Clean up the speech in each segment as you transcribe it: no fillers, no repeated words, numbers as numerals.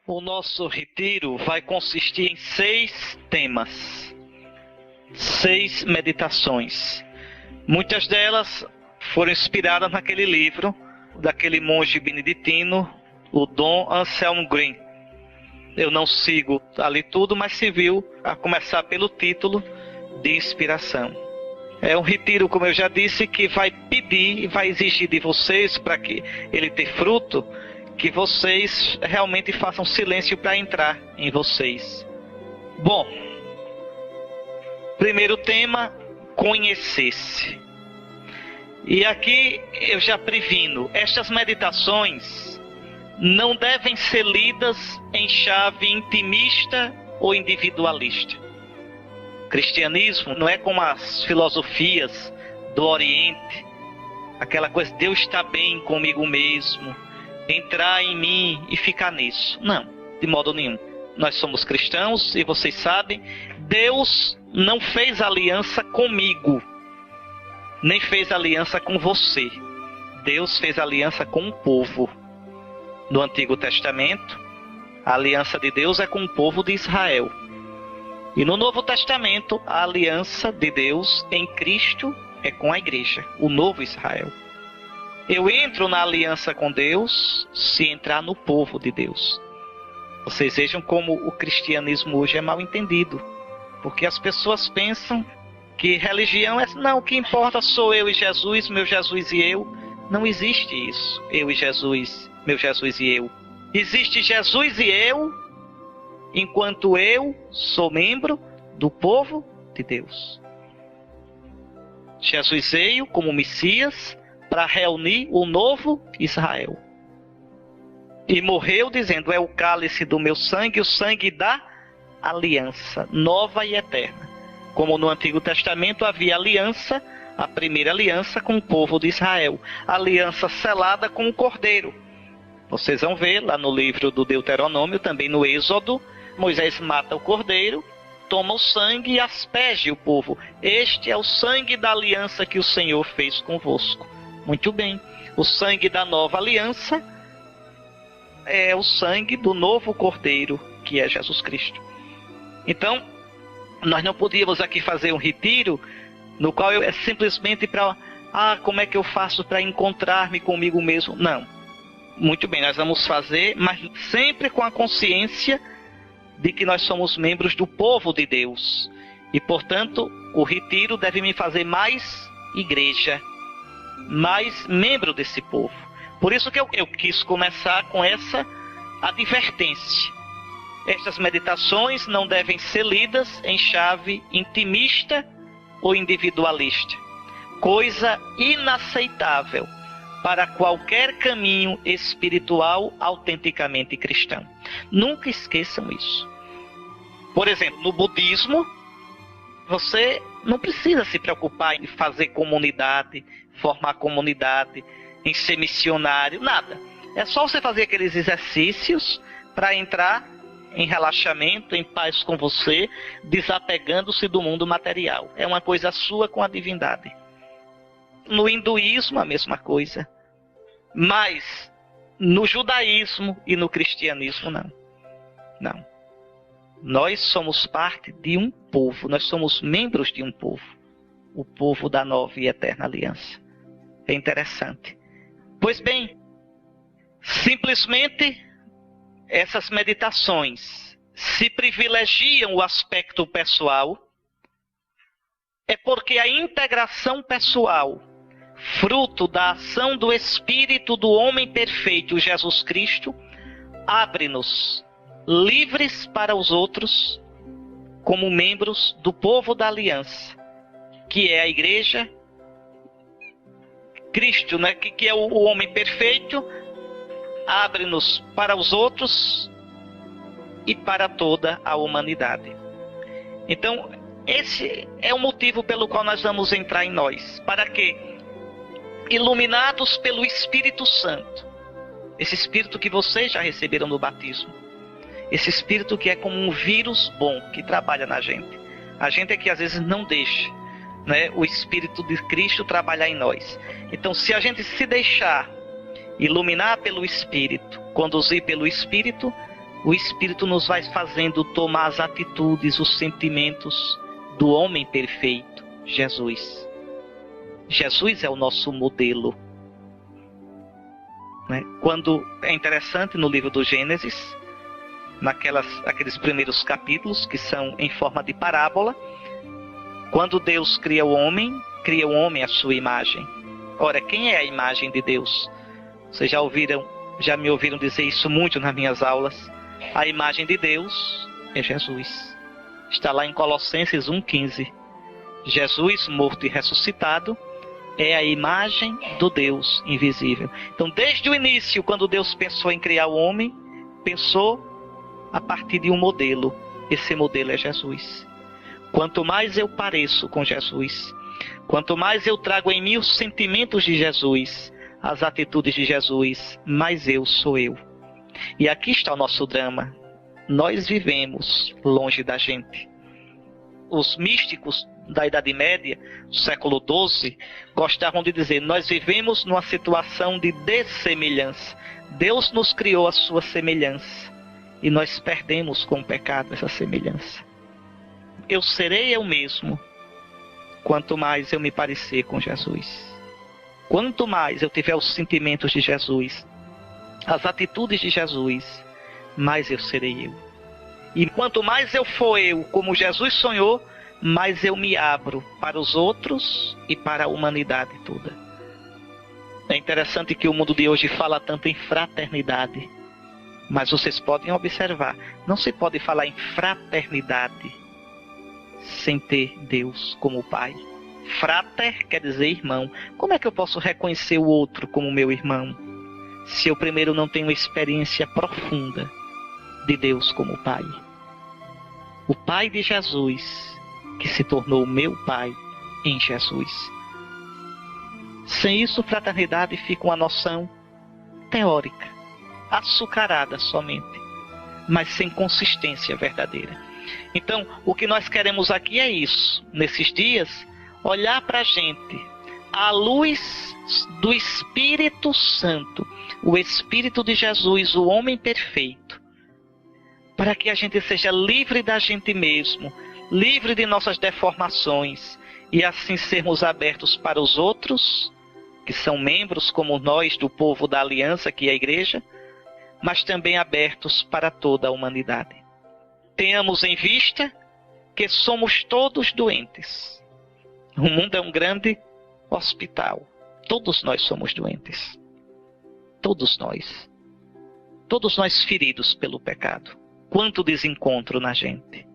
O nosso retiro vai consistir em 6 temas, 6 meditações. Muitas delas foram inspiradas naquele livro daquele monge beneditino, o Dom Anselmo Green. Eu não sigo ali tudo, mas serviu a começar pelo título de inspiração. É um retiro, como eu já disse, que vai pedir e vai exigir de vocês, para que ele tenha fruto, que vocês realmente façam silêncio para entrar em vocês. Bom, primeiro tema, conhecer-se. E aqui eu já previno, estas meditações não devem ser lidas em chave intimista ou individualista. O cristianismo não é como as filosofias do Oriente, aquela coisa, Deus está bem comigo mesmo, entrar em mim e ficar nisso. Não, de modo nenhum. Nós somos cristãos e vocês sabem, Deus não fez aliança comigo, nem fez aliança com você. Deus fez aliança com o povo. No Antigo Testamento, a aliança de Deus é com o povo de Israel. E no Novo Testamento, a aliança de Deus em Cristo é com a igreja, o novo Israel. Eu entro na aliança com Deus se entrar no povo de Deus. Vocês vejam como o cristianismo hoje é mal entendido. Porque as pessoas pensam que religião é... Não, o que importa sou eu e Jesus, meu Jesus e eu. Não existe isso, eu e Jesus, meu Jesus e eu. Existe Jesus e eu, enquanto eu sou membro do povo de Deus. Jesus veio como Messias para reunir o novo Israel. E morreu dizendo, é o cálice do meu sangue, o sangue da aliança, nova e eterna. Como no Antigo Testamento havia aliança, a primeira aliança com o povo de Israel. Aliança selada com o Cordeiro. Vocês vão ver lá no livro do Deuteronômio, também no Êxodo, Moisés mata o Cordeiro, toma o sangue e asperge o povo. Este é o sangue da aliança que o Senhor fez convosco. Muito bem. O sangue da nova aliança é o sangue do novo Cordeiro, que é Jesus Cristo. Então, nós não podíamos aqui fazer um retiro no qual é simplesmente para... como é que eu faço para encontrar-me comigo mesmo? Não. Muito bem, nós vamos fazer, mas sempre com a consciência de que nós somos membros do povo de Deus. E, portanto, o retiro deve me fazer mais igreja, mais membro desse povo. Por isso que eu quis começar com essa advertência. Estas meditações não devem ser lidas em chave intimista ou individualista. Coisa inaceitável para qualquer caminho espiritual autenticamente cristão. Nunca esqueçam isso. Por exemplo, no budismo, você não precisa se preocupar em fazer comunidade, formar comunidade, em ser missionário, nada. É só você fazer aqueles exercícios para entrar em relaxamento, em paz com você, desapegando-se do mundo material. É uma coisa sua com a divindade. No hinduísmo, a mesma coisa. Mas no judaísmo e no cristianismo, não. Não. Nós somos parte de um povo, nós somos membros de um povo. O povo da nova e eterna aliança. É interessante. Pois bem, simplesmente essas meditações se privilegiam o aspecto pessoal, é porque a integração pessoal, fruto da ação do Espírito do homem perfeito, Jesus Cristo, abre-nos livres para os outros, como membros do povo da aliança, que é a igreja, Cristo, né, que é o homem perfeito, abre-nos para os outros e para toda a humanidade. Então, esse é o motivo pelo qual nós vamos entrar em nós. Para que, iluminados pelo Espírito Santo, esse Espírito que vocês já receberam no batismo, esse Espírito que é como um vírus bom que trabalha na gente. A gente é que às vezes não deixa, né, o Espírito de Cristo trabalhar em nós. Então, se a gente se deixar iluminar pelo Espírito, conduzir pelo Espírito, O Espírito nos vai fazendo tomar as atitudes, os sentimentos do homem perfeito, Jesus. Jesus é o nosso modelo. Quando é interessante no livro do Gênesis, aqueles primeiros capítulos que são em forma de parábola, quando Deus cria o homem à sua imagem. Ora, quem é a imagem de Deus? Vocês já me ouviram dizer isso muito nas minhas aulas. A imagem de Deus é Jesus. Está lá em Colossenses 1,15. Jesus, morto e ressuscitado, é a imagem do Deus invisível. Então, desde o início, quando Deus pensou em criar o homem, pensou a partir de um modelo. Esse modelo é Jesus. Quanto mais eu pareço com Jesus, quanto mais eu trago em mim os sentimentos de Jesus, as atitudes de Jesus, mais eu sou eu. E aqui está o nosso drama. Nós vivemos longe da gente. Os místicos da Idade Média, do século XII, gostavam de dizer: nós vivemos numa situação de dessemelhança. Deus nos criou a sua semelhança e nós perdemos com o pecado essa semelhança. Eu serei eu mesmo quanto mais eu me parecer com Jesus. Quanto mais eu tiver os sentimentos de Jesus, as atitudes de Jesus, mais eu serei eu. E quanto mais eu for eu, como Jesus sonhou, mais eu me abro para os outros e para a humanidade toda. É interessante que o mundo de hoje fala tanto em fraternidade, mas vocês podem observar, não se pode falar em fraternidade sem ter Deus como Pai. Frater quer dizer irmão. Como é que eu posso reconhecer o outro como meu irmão, se eu primeiro não tenho uma experiência profunda de Deus como Pai? O Pai de Jesus, que se tornou meu Pai em Jesus. Sem isso, fraternidade fica uma noção teórica, açucarada somente, mas sem consistência verdadeira. Então, o que nós queremos aqui é isso, nesses dias, olhar para a gente à luz do Espírito Santo, o Espírito de Jesus, o homem perfeito, para que a gente seja livre da gente mesmo, livre de nossas deformações, e assim sermos abertos para os outros, que são membros como nós do povo da aliança, que é a igreja, mas também abertos para toda a humanidade. Tenhamos em vista que somos todos doentes. O mundo é um grande hospital. Todos nós somos doentes. Todos nós. Todos nós feridos pelo pecado. Quanto desencontro na gente.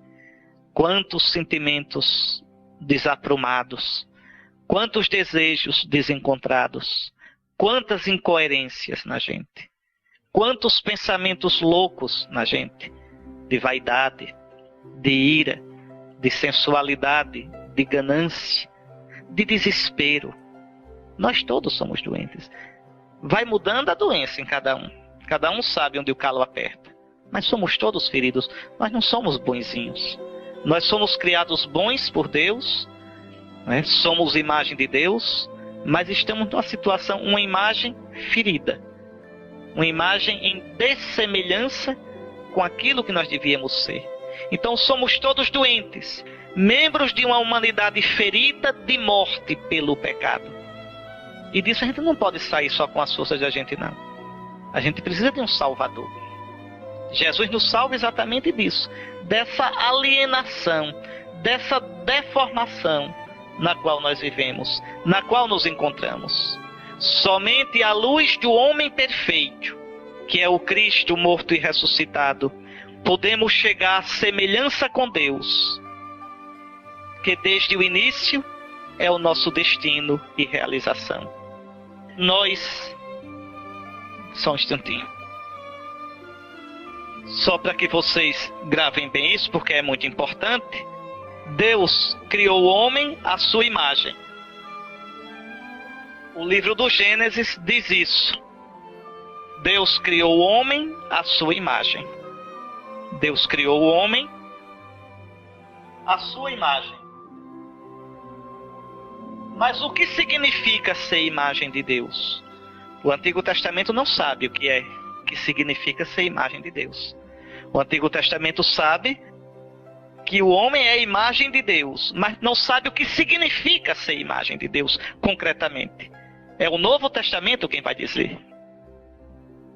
Quantos sentimentos desaprumados. Quantos desejos desencontrados. Quantas incoerências na gente. Quantos pensamentos loucos na gente. De vaidade, de ira, de sensualidade, de ganância, de desespero. Nós todos somos doentes. Vai mudando a doença em cada um. Cada um sabe onde o calo aperta. Mas somos todos feridos. Nós não somos bonzinhos. Nós somos criados bons por Deus, né? Somos imagem de Deus, mas estamos numa situação, uma imagem ferida. Uma imagem em dessemelhança com aquilo que nós devíamos ser. Então somos todos doentes, membros de uma humanidade ferida de morte pelo pecado. E disso a gente não pode sair só com as forças da gente, não. A gente precisa de um Salvador. Jesus nos salva exatamente disso, dessa alienação, dessa deformação na qual nós vivemos, na qual nos encontramos. Somente à luz do homem perfeito, que é o Cristo morto e ressuscitado, podemos chegar à semelhança com Deus, que desde o início é o nosso destino e realização. Nós, só um instantinho, só para que vocês gravem bem isso, porque é muito importante. Deus criou o homem à sua imagem. O livro do Gênesis diz isso. Deus criou o homem à sua imagem. Deus criou o homem à sua imagem. Mas o que significa ser imagem de Deus? O Antigo Testamento não sabe o que significa ser imagem de Deus. O Antigo Testamento sabe que o homem é a imagem de Deus, mas não sabe o que significa ser imagem de Deus concretamente. É o Novo Testamento quem vai dizer.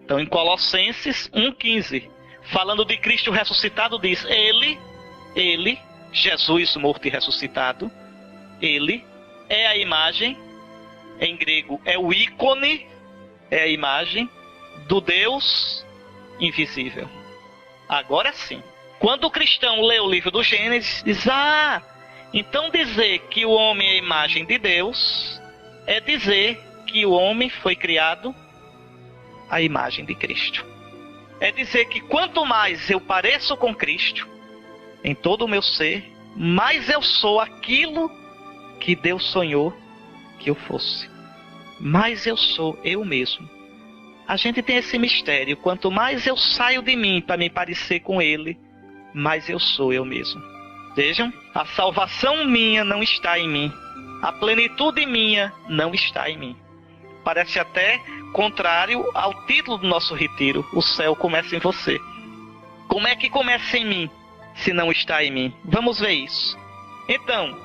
Então, em Colossenses 1,15, falando de Cristo ressuscitado, diz: Ele, Jesus morto e ressuscitado, Ele é a imagem, em grego é o ícone, é a imagem do Deus invisível. Agora sim, quando o cristão lê o livro do Gênesis, diz: então dizer que o homem é a imagem de Deus é dizer que o homem foi criado à imagem de Cristo. É dizer que quanto mais eu pareço com Cristo, em todo o meu ser, mais eu sou aquilo que Deus sonhou que eu fosse. Mais eu sou eu mesmo. A gente tem esse mistério. Quanto mais eu saio de mim para me parecer com Ele, mais eu sou eu mesmo. Vejam, a salvação minha não está em mim. A plenitude minha não está em mim. Parece até contrário ao título do nosso retiro: o céu começa em você. Como é que começa em mim, se não está em mim? Vamos ver isso. Então,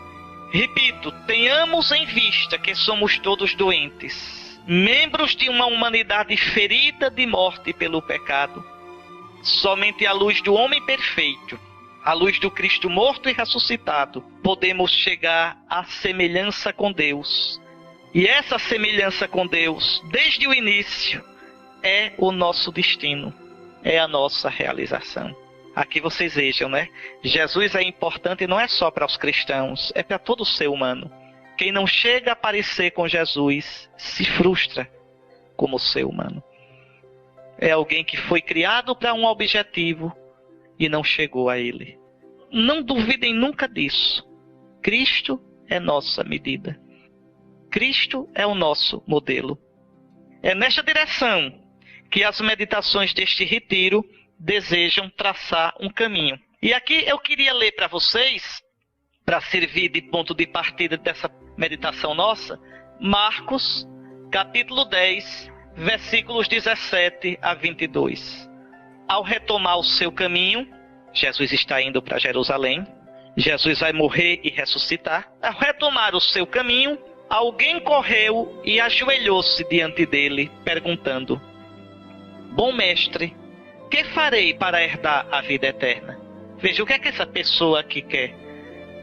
repito, tenhamos em vista que somos todos doentes, membros de uma humanidade ferida de morte pelo pecado. Somente à luz do homem perfeito, à luz do Cristo morto e ressuscitado, podemos chegar à semelhança com Deus. E essa semelhança com Deus, desde o início, é o nosso destino, é a nossa realização. Aqui vocês vejam, né? Jesus é importante não é só para os cristãos, é para todo ser humano. Quem não chega a parecer com Jesus se frustra como ser humano. É alguém que foi criado para um objetivo e não chegou a ele. Não duvidem nunca disso. Cristo é nossa medida. Cristo é o nosso modelo. É nesta direção que as meditações deste retiro desejam traçar um caminho. E aqui eu queria ler para vocês, para servir de ponto de partida dessa meditação nossa, Marcos, capítulo 10, versículos 17 a 22. Ao retomar o seu caminho, Jesus está indo para Jerusalém, Jesus vai morrer e ressuscitar. Ao retomar o seu caminho, alguém correu e ajoelhou-se diante dele, perguntando: Bom mestre, que farei para herdar a vida eterna? Veja, o que é que essa pessoa aqui quer?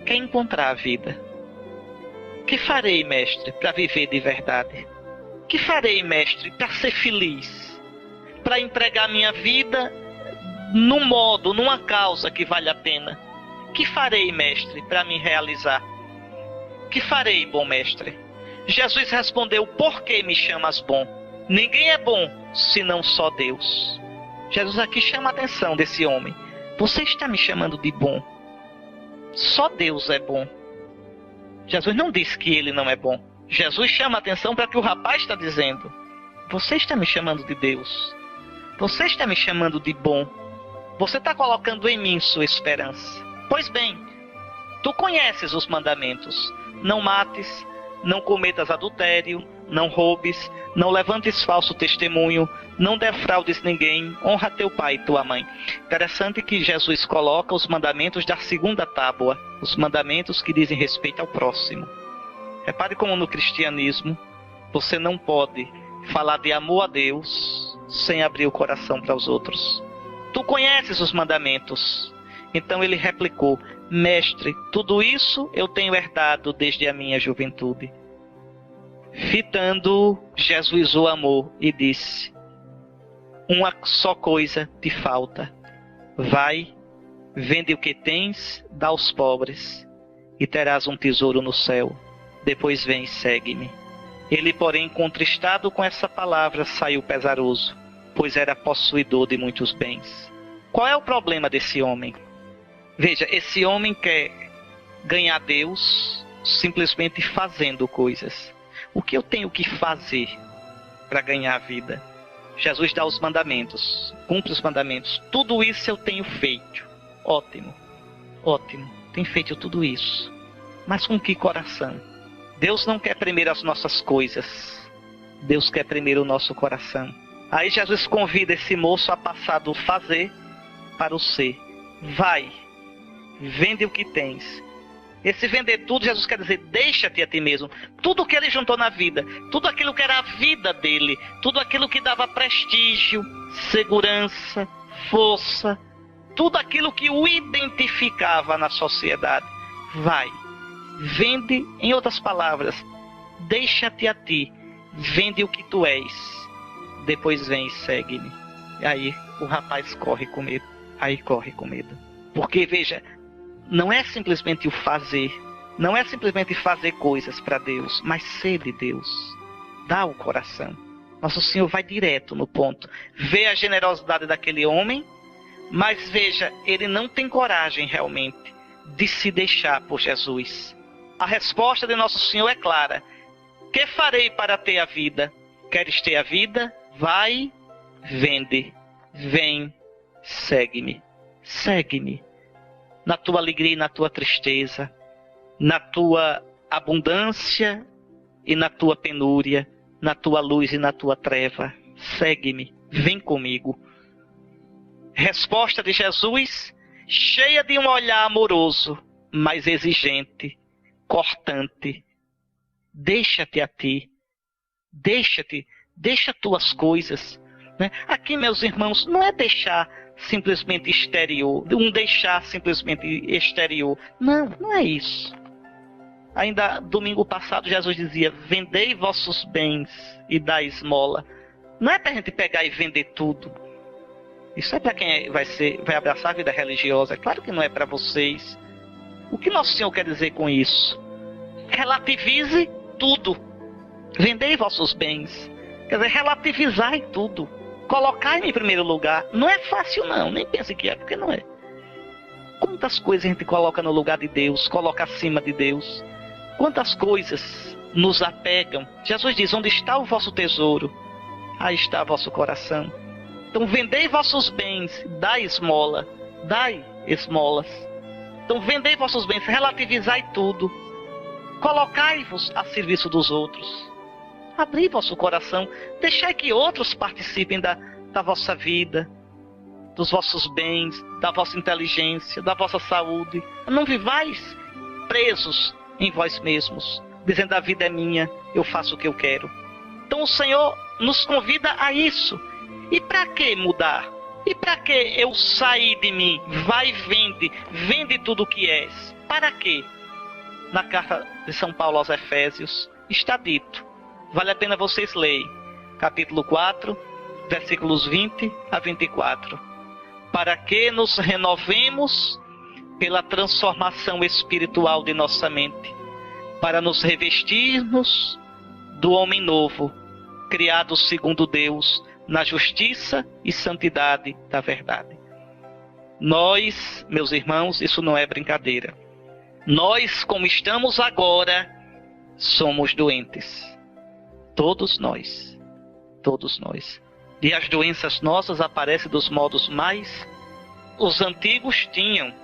Quer encontrar a vida. Que farei, mestre, para viver de verdade? Que farei, mestre, para ser feliz? Para empregar minha vida num modo, numa causa que vale a pena? Que farei, mestre, para me realizar? Que farei, bom mestre? Jesus respondeu: Por que me chamas bom? Ninguém é bom, senão só Deus. Jesus aqui chama a atenção desse homem. Você está me chamando de bom? Só Deus é bom. Jesus não disse que ele não é bom. Jesus chama a atenção para o que o rapaz está dizendo. Você está me chamando de Deus. Você está me chamando de bom. Você está colocando em mim sua esperança. Pois bem, tu conheces os mandamentos. Não mates, não cometas adultério, não roubes, não levantes falso testemunho, não defraudes ninguém, honra teu pai e tua mãe. Interessante que Jesus coloca os mandamentos da segunda tábua, os mandamentos que dizem respeito ao próximo. Repare como no cristianismo você não pode falar de amor a Deus sem abrir o coração para os outros. Tu conheces os mandamentos. Então ele replicou: Mestre, tudo isso eu tenho herdado desde a minha juventude. Fitando, Jesus o amou e disse: Uma só coisa te falta. Vai, vende o que tens, dá aos pobres, e terás um tesouro no céu. Depois vem e segue-me. Ele, porém, contristado com essa palavra, saiu pesaroso, pois era possuidor de muitos bens. Qual é o problema desse homem? Veja, esse homem quer ganhar Deus simplesmente fazendo coisas. O que eu tenho que fazer para ganhar a vida? Jesus dá os mandamentos, cumpre os mandamentos. Tudo isso eu tenho feito. Ótimo, ótimo, tenho feito tudo isso. Mas com que coração? Deus não quer primeiro as nossas coisas. Deus quer primeiro o nosso coração. Aí Jesus convida esse moço a passar do fazer para o ser. Vai, vende o que tens. Esse vender tudo, Jesus quer dizer, deixa-te a ti mesmo. Tudo que ele juntou na vida, tudo aquilo que era a vida dele, tudo aquilo que dava prestígio, segurança, força, tudo aquilo que o identificava na sociedade. Vai, vende, em outras palavras, deixa-te a ti, vende o que tu és. Depois vem e segue-me. E aí o rapaz corre com medo. Aí corre com medo. Porque, veja, não é simplesmente o fazer. Não é simplesmente fazer coisas para Deus, mas ser de Deus. Dá o coração. Nosso Senhor vai direto no ponto. Vê a generosidade daquele homem, mas veja, ele não tem coragem realmente de se deixar por Jesus. A resposta de Nosso Senhor é clara. Que farei para ter a vida? Queres ter a vida? Vai, vende, vem, segue-me. Segue-me. Na tua alegria e na tua tristeza, na tua abundância e na tua penúria, na tua luz e na tua treva. Segue-me, vem comigo. Resposta de Jesus, cheia de um olhar amoroso, mas exigente, cortante. Deixa-te a ti, deixa tuas coisas. Né? Aqui, meus irmãos, não é deixar simplesmente exterior, deixar simplesmente exterior. Não, não é isso. Ainda domingo passado Jesus dizia, vendei vossos bens e dai esmola. Não é para a gente pegar e vender tudo. Isso é para quem vai abraçar a vida religiosa. É claro que não é para vocês. O que Nosso Senhor quer dizer com isso? Relativize tudo. Vendei vossos bens. Quer dizer, relativizai tudo. Colocai-me em primeiro lugar. Não é fácil não, nem pense que é, porque não é. Quantas coisas a gente coloca no lugar de Deus, coloca acima de Deus. Quantas coisas nos apegam. Jesus diz, onde está o vosso tesouro, aí está o vosso coração. Então vendei vossos bens, dai esmola, dai esmolas. Então vendei vossos bens, relativizai tudo. Colocai-vos a serviço dos outros. Abri vosso coração, deixai que outros participem da vossa vida, dos vossos bens, da vossa inteligência, da vossa saúde. Não vivais presos em vós mesmos, dizendo a vida é minha, eu faço o que eu quero. Então o Senhor nos convida a isso. E para que mudar? E para que eu sair de mim? Vai, vende tudo o que és. Para quê? Na carta de São Paulo aos Efésios está dito. Vale a pena vocês lerem. Capítulo 4, versículos 20 a 24. Para que nos renovemos pela transformação espiritual de nossa mente, para nos revestirmos do homem novo, criado segundo Deus, na justiça e santidade da verdade. Nós, meus irmãos, isso não é brincadeira. Nós, como estamos agora, somos doentes. Todos nós. Todos nós. E as doenças nossas aparecem dos modos mais... Os antigos tinham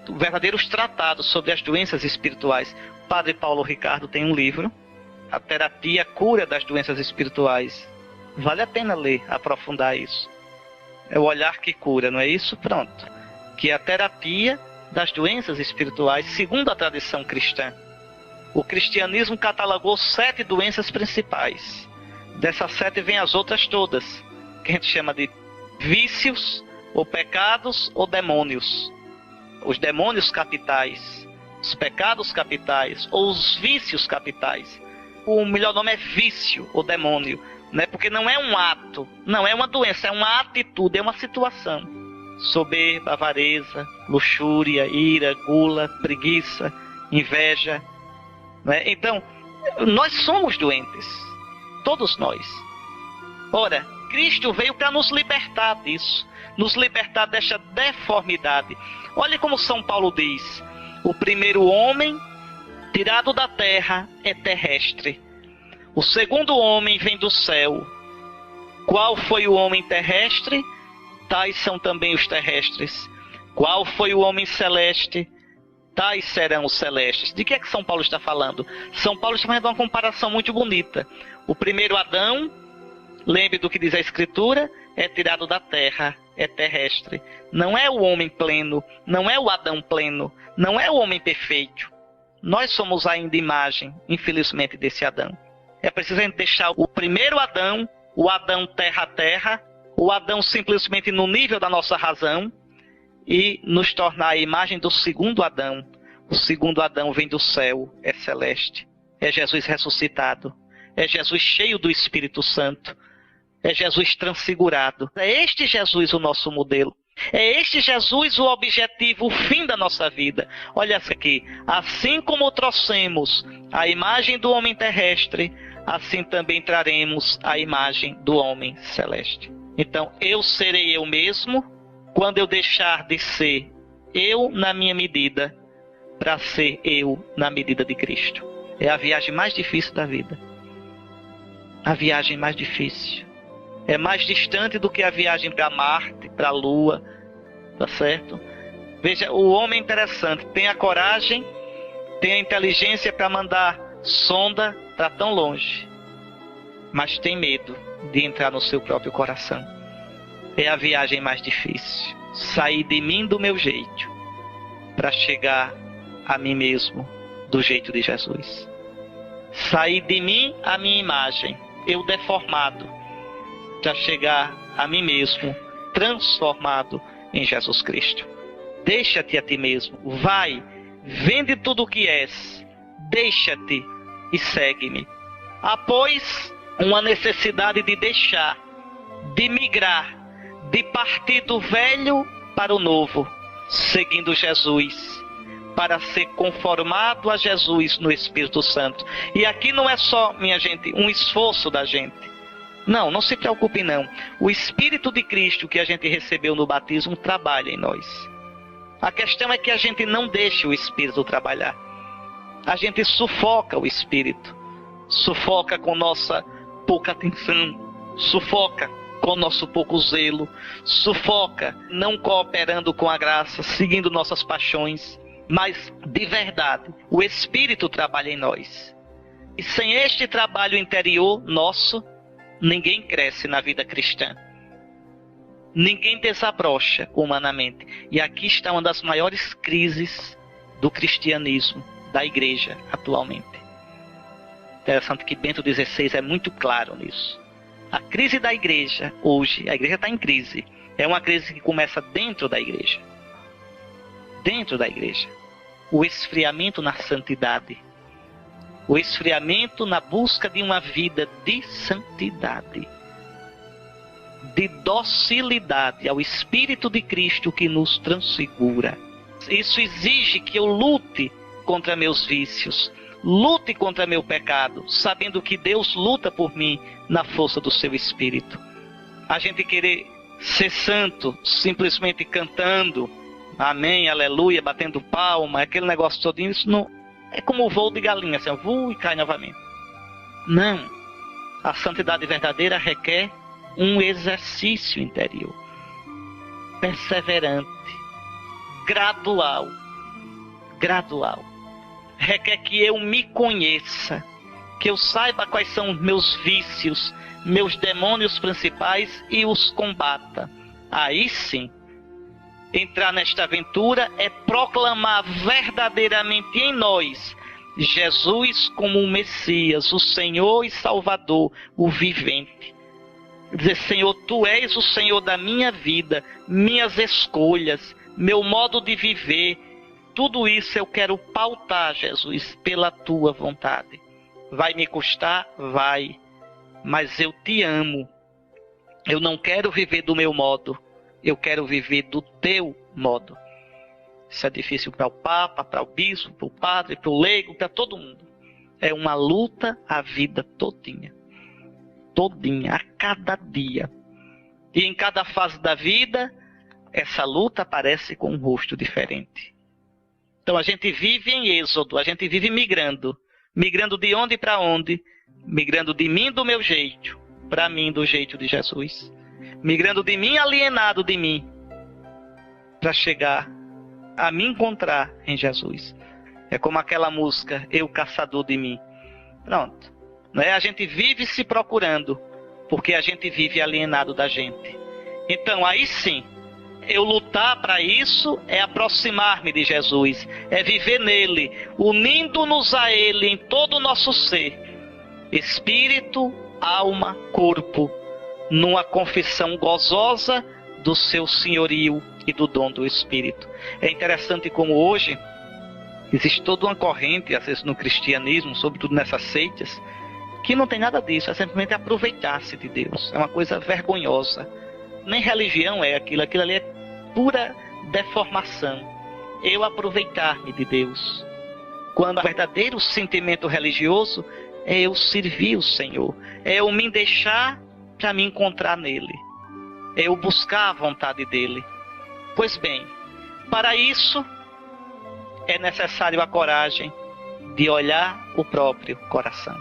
verdadeiros tratados sobre as doenças espirituais. O Padre Paulo Ricardo tem um livro, A Terapia, Cura das Doenças Espirituais. Vale a pena ler, aprofundar isso. É o olhar que cura, não é isso? Pronto. Que é a terapia das doenças espirituais, segundo a tradição cristã. O cristianismo catalogou 7 doenças principais. Dessas 7 vem as outras todas, que a gente chama de vícios, ou pecados, ou demônios. Os demônios capitais, os pecados capitais, ou os vícios capitais. O melhor nome é vício, ou demônio, né? Porque não é um ato, não é uma doença, é uma atitude, é uma situação. Soberba, avareza, luxúria, ira, gula, preguiça, inveja. Né? Então, nós somos doentes, todos nós. Ora, Cristo veio para nos libertar disso, nos libertar desta deformidade. Olha como São Paulo diz, o primeiro homem tirado da terra é terrestre, o segundo homem vem do céu. Qual foi o homem terrestre? Tais são também os terrestres. Qual foi o homem celeste? Tais serão os celestes. De que é que São Paulo está falando? São Paulo está fazendo uma comparação muito bonita. O primeiro Adão, lembre do que diz a Escritura, é tirado da terra, é terrestre. Não é o homem pleno, não é o Adão pleno, não é o homem perfeito. Nós somos ainda imagem, infelizmente, desse Adão. É preciso a gente deixar o primeiro Adão, o Adão terra a terra, o Adão simplesmente no nível da nossa razão, e nos tornar a imagem do segundo Adão. O segundo Adão vem do céu, é celeste. É Jesus ressuscitado. É Jesus cheio do Espírito Santo. É Jesus transfigurado. É este Jesus o nosso modelo. É este Jesus o objetivo, o fim da nossa vida. Olha aqui. Assim como trouxemos a imagem do homem terrestre, assim também traremos a imagem do homem celeste. Então, eu serei eu mesmo quando eu deixar de ser eu na minha medida para ser eu na medida de Cristo. É a viagem mais difícil da vida. A viagem mais difícil. É mais distante do que a viagem para Marte, para a Lua, tá certo? Veja, o homem é interessante, tem a coragem, tem a inteligência para mandar sonda para tão longe, mas tem medo de entrar no seu próprio coração. É a viagem mais difícil. Sair de mim do meu jeito para chegar a mim mesmo do jeito de Jesus. Sair de mim a minha imagem, eu deformado, para chegar a mim mesmo transformado em Jesus Cristo. Deixa-te a ti mesmo, vai, vende tudo o que és, deixa-te e segue-me. Há, pois, uma necessidade de deixar, de migrar, de partir do velho para o novo, seguindo Jesus, para ser conformado a Jesus no Espírito Santo. E aqui não é só, minha gente, um esforço da gente. Não, não se preocupe não. O Espírito de Cristo que a gente recebeu no batismo trabalha em nós. A questão é que a gente não deixa o Espírito trabalhar. A gente sufoca o Espírito. Sufoca com nossa pouca atenção. Sufoca com nosso pouco zelo. Sufoca não cooperando com a graça, seguindo nossas paixões. Mas, de verdade, o Espírito trabalha em nós. E sem este trabalho interior nosso, ninguém cresce na vida cristã. Ninguém desabrocha humanamente. E aqui está uma das maiores crises do cristianismo, da igreja, atualmente. Interessante que Bento XVI é muito claro nisso. A crise da igreja, hoje, a igreja está em crise. É uma crise que começa dentro da igreja. Dentro da igreja. O esfriamento na santidade. O esfriamento na busca de uma vida de santidade. De docilidade ao Espírito de Cristo que nos transfigura. Isso exige que eu lute contra meus vícios. Lute contra meu pecado, sabendo que Deus luta por mim na força do seu Espírito. A gente querer ser santo simplesmente cantando amém, aleluia, batendo palma, aquele negócio todinho, isso não é como o voo de galinha, assim, voa e cai novamente. Não. A santidade verdadeira requer um exercício interior, perseverante, gradual. Requer que eu me conheça, que eu saiba quais são os meus vícios, meus demônios principais e os combata. Aí sim, entrar nesta aventura é proclamar verdadeiramente em nós Jesus como o Messias, o Senhor e Salvador, o vivente. Dizer, Senhor, Tu és o Senhor da minha vida, minhas escolhas, meu modo de viver. Tudo isso eu quero pautar, Jesus, pela Tua vontade. Vai me custar? Vai. Mas eu Te amo. Eu não quero viver do meu modo. Eu quero viver do Teu modo. Isso é difícil para o Papa, para o Bispo, para o Padre, para o Leigo, para todo mundo. É uma luta a vida todinha. Todinha, a cada dia. E em cada fase da vida, essa luta aparece com um rosto diferente. Então a gente vive em êxodo, a gente vive migrando. Migrando de onde para onde? Migrando de mim do meu jeito, para mim do jeito de Jesus. Migrando de mim alienado de mim, para chegar a me encontrar em Jesus. É como aquela música, Eu Caçador de Mim. Pronto. Não é? A gente vive se procurando, porque a gente vive alienado da gente. Então aí sim, eu lutar para isso é aproximar-me de Jesus, é viver nele, unindo-nos a ele em todo o nosso ser, espírito, alma, corpo, numa confissão gozosa do seu senhorio e do dom do Espírito. É interessante como hoje existe toda uma corrente, às vezes no cristianismo, sobretudo nessas seitas, que não tem nada disso, é simplesmente aproveitar-se de Deus. É uma coisa vergonhosa. Nem religião é aquilo ali é pura deformação. Eu aproveitar-me de Deus. Quando o verdadeiro sentimento religioso é eu servir o Senhor, é eu me deixar para me encontrar nele, é eu buscar a vontade dele. Pois bem, para isso é necessário a coragem de olhar o próprio coração.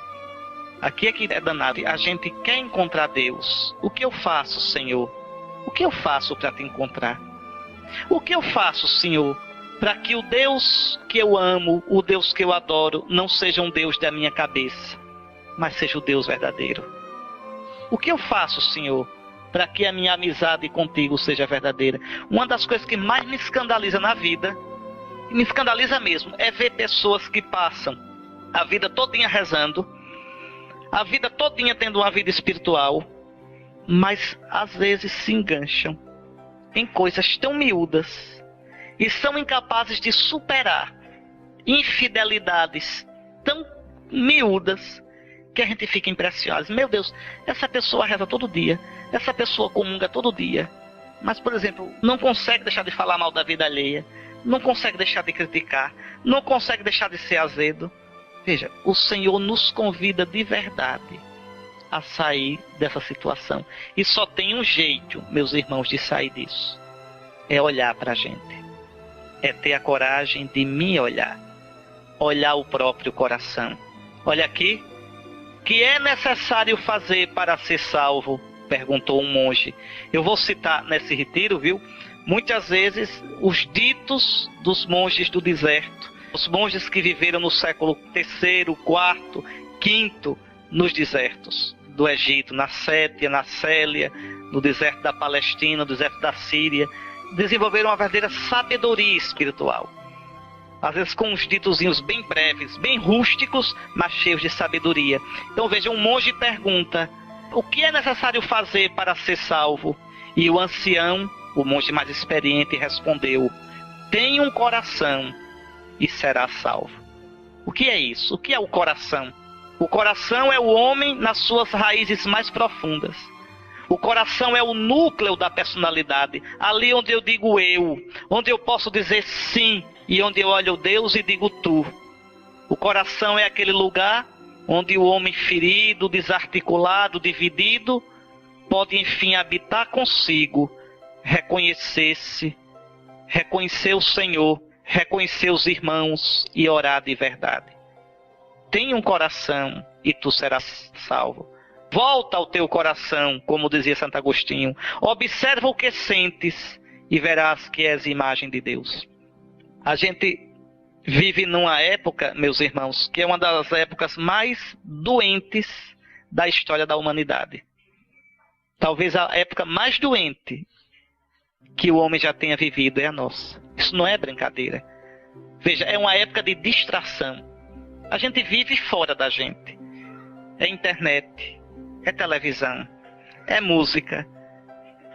Aqui é que é danado. A gente quer encontrar Deus. O que eu faço, Senhor? O que eu faço para te encontrar? O que eu faço, Senhor, para que o Deus que eu amo, o Deus que eu adoro, não seja um Deus da minha cabeça, mas seja o Deus verdadeiro? O que eu faço, Senhor, para que a minha amizade contigo seja verdadeira? Uma das coisas que mais me escandaliza na vida, e me escandaliza mesmo, é ver pessoas que passam a vida todinha rezando, a vida todinha tendo uma vida espiritual, mas às vezes se engancham em coisas tão miúdas e são incapazes de superar infidelidades tão miúdas que a gente fica impressionado. Meu Deus, essa pessoa reza todo dia, essa pessoa comunga todo dia, mas, por exemplo, não consegue deixar de falar mal da vida alheia, não consegue deixar de criticar, não consegue deixar de ser azedo. Veja, o Senhor nos convida de verdade a sair dessa situação. E só tem um jeito, meus irmãos, de sair disso. É olhar para a gente. É ter a coragem de me olhar. Olhar o próprio coração. Olha aqui. Que é necessário fazer para ser salvo? Perguntou um monge. Eu vou citar nesse retiro, viu? Muitas vezes os ditos dos monges do deserto. Os monges que viveram no século III, IV, V nos desertos do Egito, na Sétia, na Célia, no deserto da Palestina, no deserto da Síria, desenvolveram uma verdadeira sabedoria espiritual. Às vezes com uns ditozinhos bem breves, bem rústicos, mas cheios de sabedoria. Então veja, um monge pergunta: o que é necessário fazer para ser salvo? E o ancião, o monge mais experiente, respondeu: tenha um coração e será salvo. O que é isso? O que é o coração? O coração é o homem nas suas raízes mais profundas. O coração é o núcleo da personalidade, ali onde eu digo eu, onde eu posso dizer sim, e onde eu olho Deus e digo tu. O coração é aquele lugar onde o homem ferido, desarticulado, dividido, pode enfim habitar consigo, reconhecer-se, reconhecer o Senhor, reconhecer os irmãos e orar de verdade. Tenha um coração e tu serás salvo. Volta ao teu coração, como dizia Santo Agostinho. Observa o que sentes e verás que és imagem de Deus. A gente vive numa época, meus irmãos, que é uma das épocas mais doentes da história da humanidade. Talvez a época mais doente que o homem já tenha vivido é a nossa. Isso não é brincadeira. Veja, é uma época de distração. A gente vive fora da gente. É internet, é televisão, é música,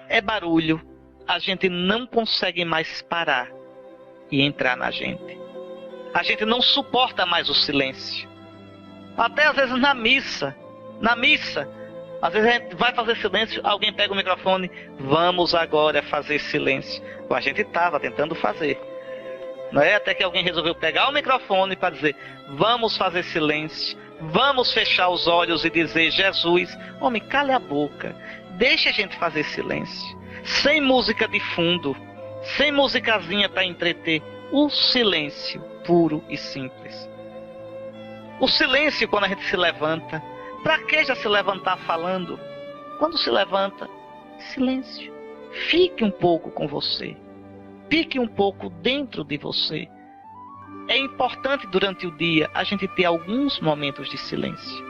é barulho. A gente não consegue mais parar e entrar na gente. A gente não suporta mais o silêncio. Até às vezes na missa, às vezes a gente vai fazer silêncio, alguém pega o microfone, vamos agora fazer silêncio. A gente estava tentando fazer. Não é? Até que alguém resolveu pegar o microfone para dizer, vamos fazer silêncio, vamos fechar os olhos e dizer, Jesus, homem, cale a boca, deixa a gente fazer silêncio, sem música de fundo, sem musicazinha para entreter, o silêncio puro e simples. O silêncio quando a gente se levanta. Para que já se levantar falando? Quando se levanta, silêncio. Fique um pouco com você. Fique um pouco dentro de você. É importante durante o dia a gente ter alguns momentos de silêncio.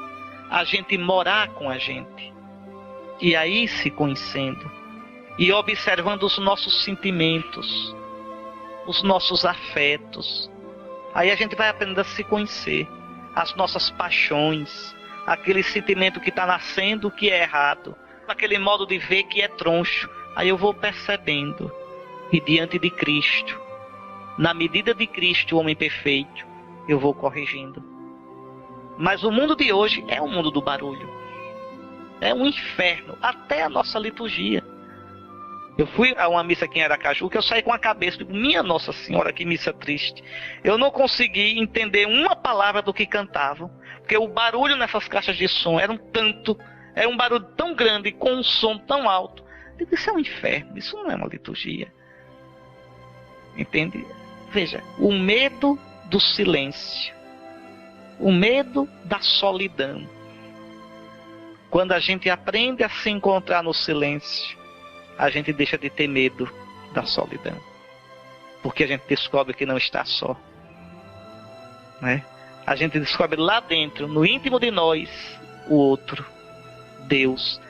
A gente morar com a gente. E aí se conhecendo. e observando os nossos sentimentos, os nossos afetos. Aí a gente vai aprendendo a se conhecer, as nossas paixões, aquele sentimento que está nascendo que é errado, aquele modo de ver que é troncho. Aí eu vou percebendo, e diante de Cristo, na medida de Cristo, o homem perfeito, eu vou corrigindo. Mas o mundo de hoje é um mundo do barulho, é um inferno, até a nossa liturgia. Eu fui a uma missa aqui em Aracaju que eu saí com a cabeça, digo, minha Nossa Senhora, que missa triste. Eu não consegui entender uma palavra do que cantavam, porque o barulho nessas caixas de som era um barulho tão grande, com um som tão alto. Eu digo, isso é um inferno, isso não é uma liturgia. Entende? Veja, o medo do silêncio, o medo da solidão. Quando a gente aprende a se encontrar no silêncio, a gente deixa de ter medo da solidão, porque a gente descobre que não está só, né? A gente descobre lá dentro, no íntimo de nós, o outro, Deus,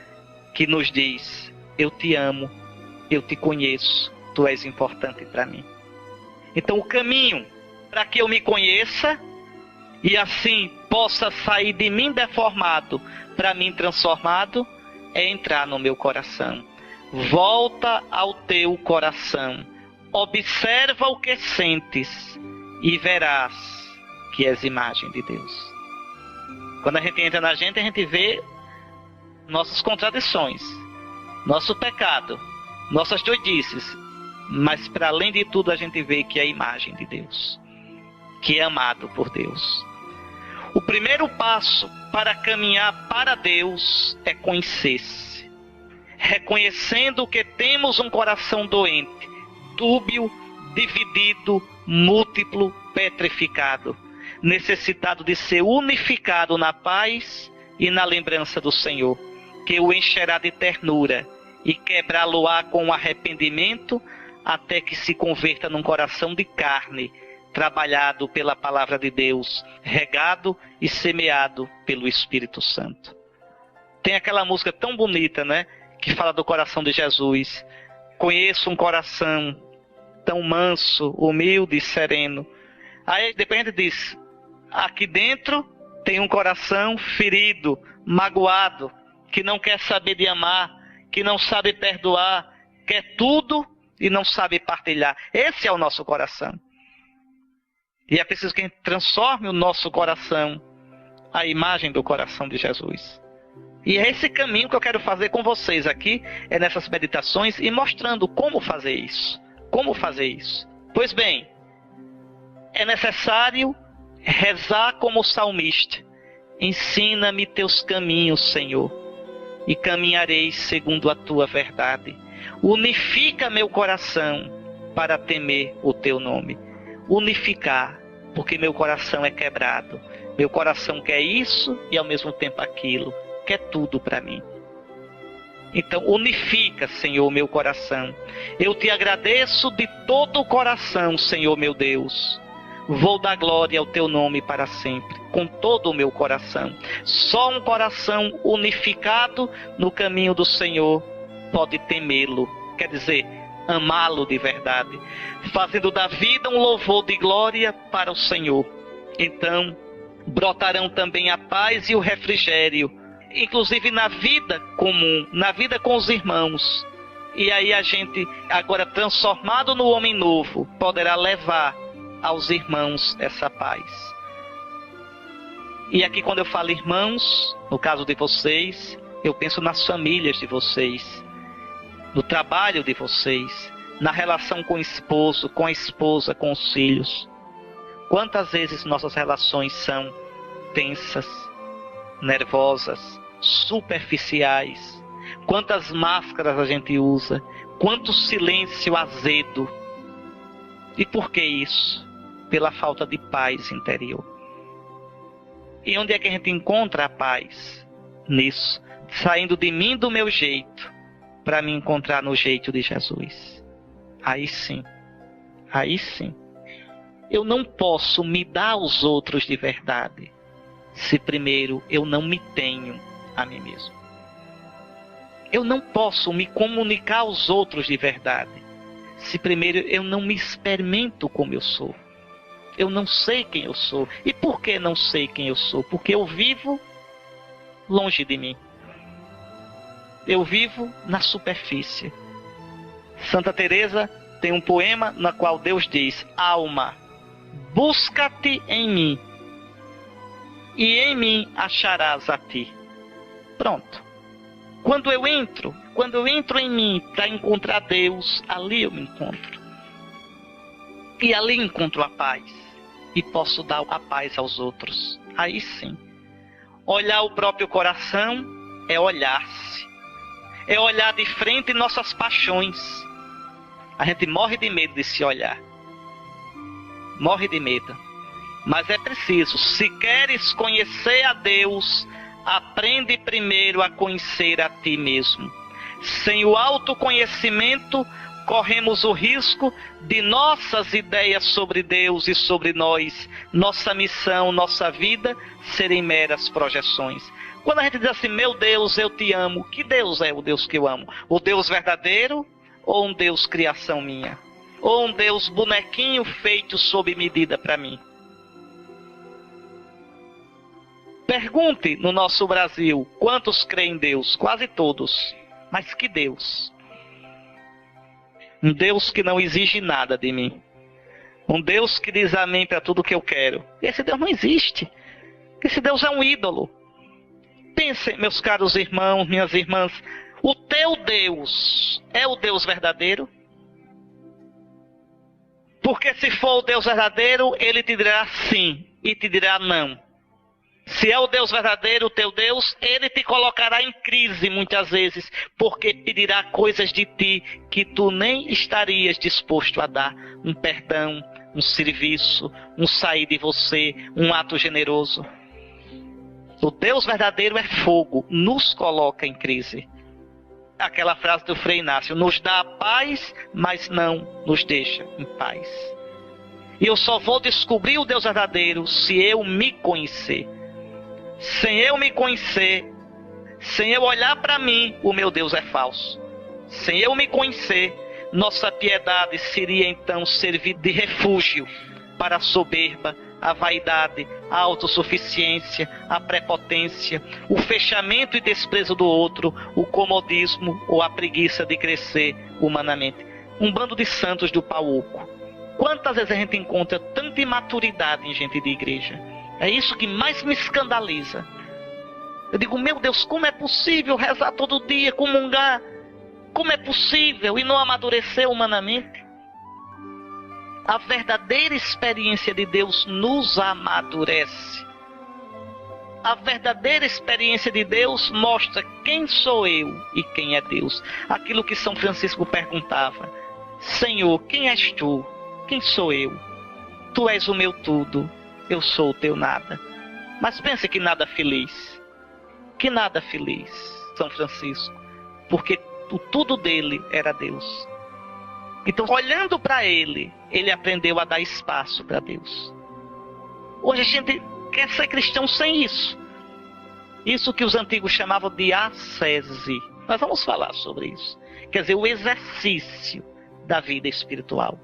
que nos diz, eu te amo, eu te conheço, tu és importante para mim. Então o caminho para que eu me conheça e assim possa sair de mim deformado para mim transformado é entrar no meu coração. Volta ao teu coração, observa o que sentes e verás que és imagem de Deus. Quando a gente entra na gente, a gente vê nossas contradições, nosso pecado, nossas doidices, mas para além de tudo a gente vê que é a imagem de Deus, que é amado por Deus. O primeiro passo para caminhar para Deus é conhecer-se, reconhecendo que temos um coração doente, dúbio, dividido, múltiplo, petrificado, necessitado de ser unificado na paz e na lembrança do Senhor, que o encherá de ternura e quebrá-lo-á com arrependimento, até que se converta num coração de carne, trabalhado pela palavra de Deus, regado e semeado pelo Espírito Santo. Tem aquela música tão bonita, né, que fala do coração de Jesus. Conheço um coração tão manso, humilde e sereno. Aí depois a gente diz, aqui dentro tem um coração ferido, magoado, que não quer saber de amar, que não sabe perdoar, quer tudo e não sabe partilhar. Esse é o nosso coração. E é preciso que a gente transforme o nosso coração à imagem do coração de Jesus. E é esse caminho que eu quero fazer com vocês aqui, é nessas meditações, e mostrando como fazer isso. Como fazer isso? Pois bem, é necessário rezar como o salmista. Ensina-me teus caminhos, Senhor, e caminharei segundo a tua verdade. Unifica meu coração para temer o teu nome. Unificar, porque meu coração é quebrado. Meu coração quer isso e ao mesmo tempo aquilo. Quer tudo para mim. Então unifica, Senhor, meu coração. Eu te agradeço de todo o coração, Senhor meu Deus. Vou dar glória ao teu nome para sempre, com todo o meu coração. Só um coração unificado no caminho do Senhor pode temê-lo, quer dizer, amá-lo de verdade, fazendo da vida um louvor de glória para o Senhor. Então brotarão também a paz e o refrigério, inclusive na vida comum, na vida com os irmãos. E aí a gente, agora transformado no homem novo, poderá levar aos irmãos essa paz. E aqui quando eu falo irmãos, no caso de vocês, eu penso nas famílias de vocês, no trabalho de vocês, na relação com o esposo, com a esposa, com os filhos. Quantas vezes nossas relações são tensas, nervosas, superficiais? Quantas máscaras a gente usa? Quanto silêncio azedo? E por que isso? Pela falta de paz interior. E onde é que a gente encontra a paz? Nisso, saindo de mim do meu jeito, para me encontrar no jeito de Jesus. Aí sim, eu não posso me dar aos outros de verdade, se primeiro eu não me tenho a mim mesmo. Eu não posso me comunicar aos outros de verdade se primeiro eu não me experimento como eu sou. Eu não sei quem eu sou. E por que não sei quem eu sou? Porque eu vivo longe de mim. Eu vivo na superfície. Santa Teresa tem um poema no qual Deus diz: alma, busca-te em mim, e em mim acharás a ti. Pronto. Quando eu entro em mim para encontrar Deus, ali eu me encontro. E ali encontro a paz. E posso dar a paz aos outros. Aí sim. Olhar o próprio coração é olhar-se. É olhar de frente nossas paixões. A gente morre de medo de se olhar. Morre de medo. Mas é preciso. Se queres conhecer a Deus, aprende primeiro a conhecer a ti mesmo. Sem o autoconhecimento, corremos o risco de nossas ideias sobre Deus e sobre nós, nossa missão, nossa vida, serem meras projeções. Quando a gente diz assim, meu Deus, eu te amo, que Deus é o Deus que eu amo? O Deus verdadeiro ou um Deus criação minha? Ou um Deus bonequinho feito sob medida para mim? Pergunte no nosso Brasil, quantos creem em Deus? Quase todos. Mas que Deus? Um Deus que não exige nada de mim. Um Deus que diz amém para tudo que eu quero. Esse Deus não existe. Esse Deus é um ídolo. Pensem, meus caros irmãos, minhas irmãs, o teu Deus é o Deus verdadeiro? Porque se for o Deus verdadeiro, ele te dirá sim e te dirá não. Se é o Deus verdadeiro, o teu Deus, ele te colocará em crise muitas vezes, porque pedirá coisas de ti que tu nem estarias disposto a dar. Um perdão, um serviço, um sair de você, um ato generoso. O Deus verdadeiro é fogo, nos coloca em crise. Aquela frase do Frei Inácio, nos dá a paz, mas não nos deixa em paz. E eu só vou descobrir o Deus verdadeiro se eu me conhecer. Sem eu me conhecer, sem eu olhar para mim, o meu Deus é falso. Sem eu me conhecer, nossa piedade seria então servir de refúgio para a soberba, a vaidade, a autossuficiência, a prepotência, o fechamento e desprezo do outro, o comodismo ou a preguiça de crescer humanamente. Um bando de santos do pau oco. Quantas vezes a gente encontra tanta imaturidade em gente de igreja? É isso que mais me escandaliza. Eu digo, meu Deus, como é possível rezar todo dia, comungar? Como é possível e não amadurecer humanamente? A verdadeira experiência de Deus nos amadurece. A verdadeira experiência de Deus mostra quem sou eu e quem é Deus. Aquilo que São Francisco perguntava. Senhor, quem és tu? Quem sou eu? Tu és o meu tudo. Eu sou o teu nada. Mas pense que nada feliz. Que nada feliz, São Francisco. Porque o tudo dele era Deus. Então, olhando para ele, ele aprendeu a dar espaço para Deus. Hoje a gente quer ser cristão sem isso. Isso que os antigos chamavam de ascese. Nós vamos falar sobre isso. Quer dizer, o exercício da vida espiritual.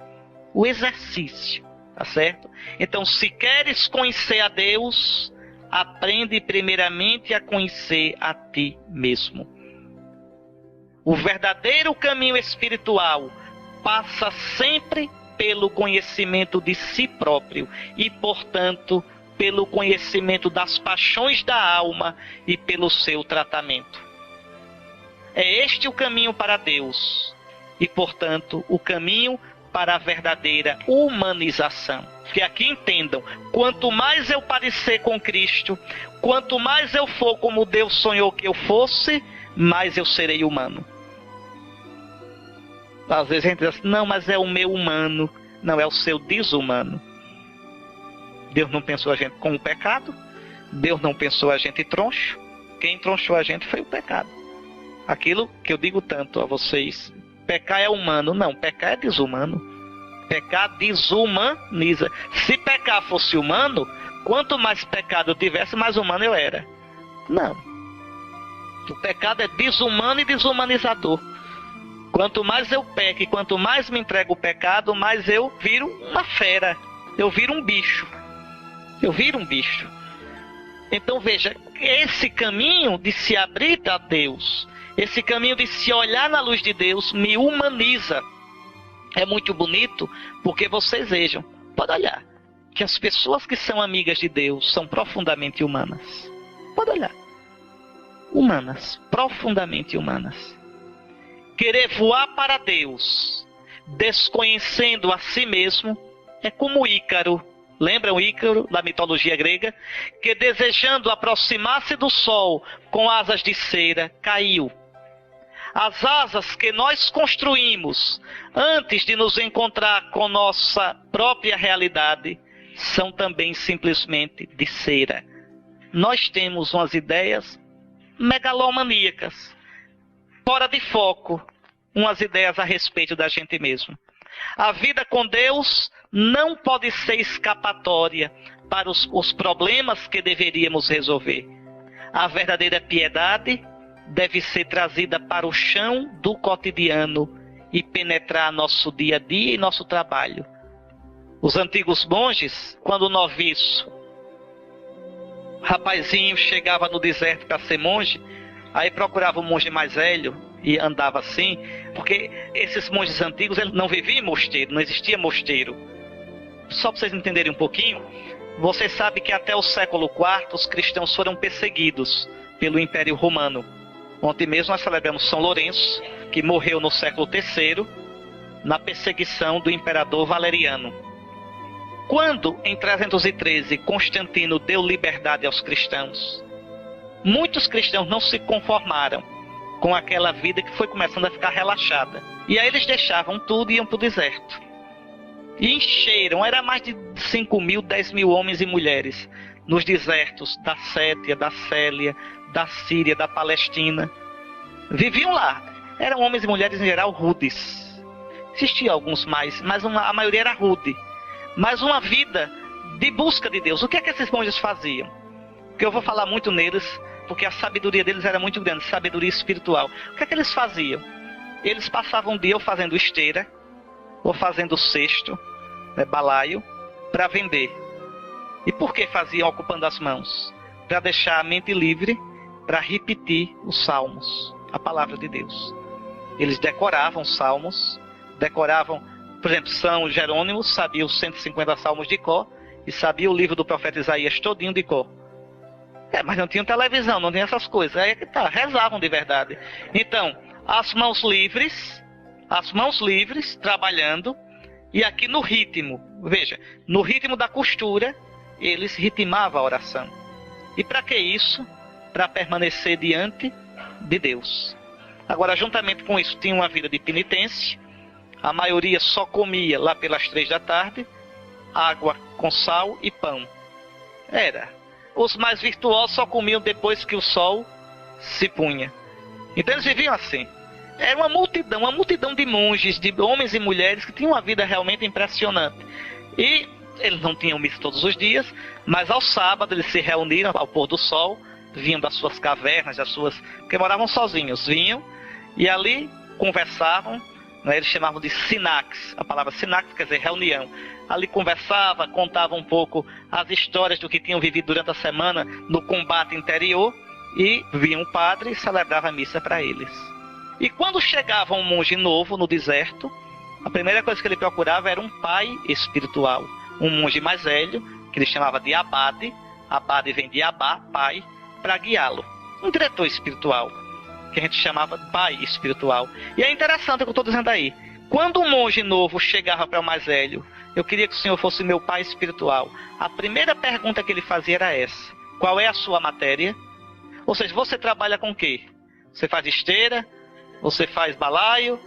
O exercício. Tá certo? Então, se queres conhecer a Deus, aprende primeiramente a conhecer a ti mesmo. O verdadeiro caminho espiritual passa sempre pelo conhecimento de si próprio e, portanto, pelo conhecimento das paixões da alma e pelo seu tratamento. É este o caminho para Deus e, portanto, o caminho para a verdadeira humanização. Que aqui entendam, quanto mais eu parecer com Cristo, quanto mais eu for como Deus sonhou que eu fosse, mais eu serei humano. Às vezes a gente diz assim, não, mas é o meu humano. Não, é o seu desumano. Deus não pensou a gente com o pecado. Deus não pensou a gente troncho. Quem tronchou a gente foi o pecado. Aquilo que eu digo tanto a vocês, pecar é humano. Não, pecar é desumano. Pecar desumaniza. Se pecar fosse humano, quanto mais pecado eu tivesse, mais humano eu era. Não. O pecado é desumano e desumanizador. Quanto mais eu peco e quanto mais me entrego o pecado, mais eu viro uma fera. Eu viro um bicho. Então veja, esse caminho de se abrir a Deus, esse caminho de se olhar na luz de Deus, me humaniza. É muito bonito, porque vocês vejam, pode olhar, que as pessoas que são amigas de Deus são profundamente humanas. Pode olhar. Humanas, profundamente humanas. Querer voar para Deus, desconhecendo a si mesmo, é como Ícaro. Lembram Ícaro da mitologia grega? Que desejando aproximar-se do sol com asas de cera, caiu. As asas que nós construímos antes de nos encontrar com nossa própria realidade são também simplesmente de cera. Nós temos umas ideias megalomaníacas, fora de foco, umas ideias a respeito da gente mesmo. A vida com Deus não pode ser escapatória para os problemas que deveríamos resolver. A verdadeira piedade deve ser trazida para o chão do cotidiano e penetrar nosso dia a dia e nosso trabalho. Os antigos monges, quando noviço, rapazinho chegava no deserto para ser monge, aí procurava um monge mais velho e andava assim, porque esses monges antigos eles não viviam em mosteiro, não existia mosteiro. Só para vocês entenderem um pouquinho, você sabe que até o século IV os cristãos foram perseguidos pelo Império Romano. Ontem mesmo nós celebramos São Lourenço, que morreu no século III, na perseguição do imperador Valeriano. Quando, em 313, Constantino deu liberdade aos cristãos, muitos cristãos não se conformaram com aquela vida que foi começando a ficar relaxada. E aí eles deixavam tudo e iam para o deserto. E encheram, era mais de 5.000, 10.000 homens e mulheres nos desertos da Sétia, da Célia, da Síria, da Palestina. Viviam lá. Eram homens e mulheres em geral rudes. Existiam alguns mais, mas a maioria era rude. Mas uma vida de busca de Deus. O que é que esses monges faziam? Porque eu vou falar muito neles, porque a sabedoria deles era muito grande, sabedoria espiritual. O que é que eles faziam? Eles passavam um dia ou fazendo esteira, ou fazendo cesto, balaio, para vender. E por que faziam ocupando as mãos? Para deixar a mente livre, para repetir os salmos, a palavra de Deus. Eles decoravam salmos, decoravam, por exemplo, São Jerônimo sabia os 150 salmos de cor, e sabia o livro do profeta Isaías todinho de cor. Mas não tinham televisão, não tinha essas coisas. Aí é que tá, rezavam de verdade. Então, as mãos livres, trabalhando, e aqui no ritmo, veja, no ritmo da costura, eles ritmavam a oração. E para que isso? Para permanecer diante de Deus. Agora, juntamente com isso, tinha uma vida de penitência. A maioria só comia lá pelas 3 da tarde, água com sal e pão. Os mais virtuosos só comiam depois que o sol se punha. Então eles viviam assim. Era uma multidão de monges, de homens e mulheres que tinham uma vida realmente impressionante. E eles não tinham missa todos os dias, mas ao sábado eles se reuniram ao pôr do sol, vinham das suas cavernas, porque moravam sozinhos, vinham e ali conversavam, eles chamavam de sinax, a palavra sinax quer dizer reunião. Ali conversava, contava um pouco as histórias do que tinham vivido durante a semana no combate interior, e vinha um padre e celebrava a missa para eles. E quando chegava um monge novo no deserto, a primeira coisa que ele procurava era um pai espiritual, um monge mais velho, que ele chamava de abade. Abade vem de abá, pai, para guiá-lo. Um diretor espiritual, que a gente chamava pai espiritual. E é interessante o que eu estou dizendo aí. Quando um monge novo chegava para o mais velho, eu queria que o senhor fosse meu pai espiritual. A primeira pergunta que ele fazia era essa: qual é a sua matéria? Ou seja, você trabalha com o quê? Você faz esteira? Você faz balaio?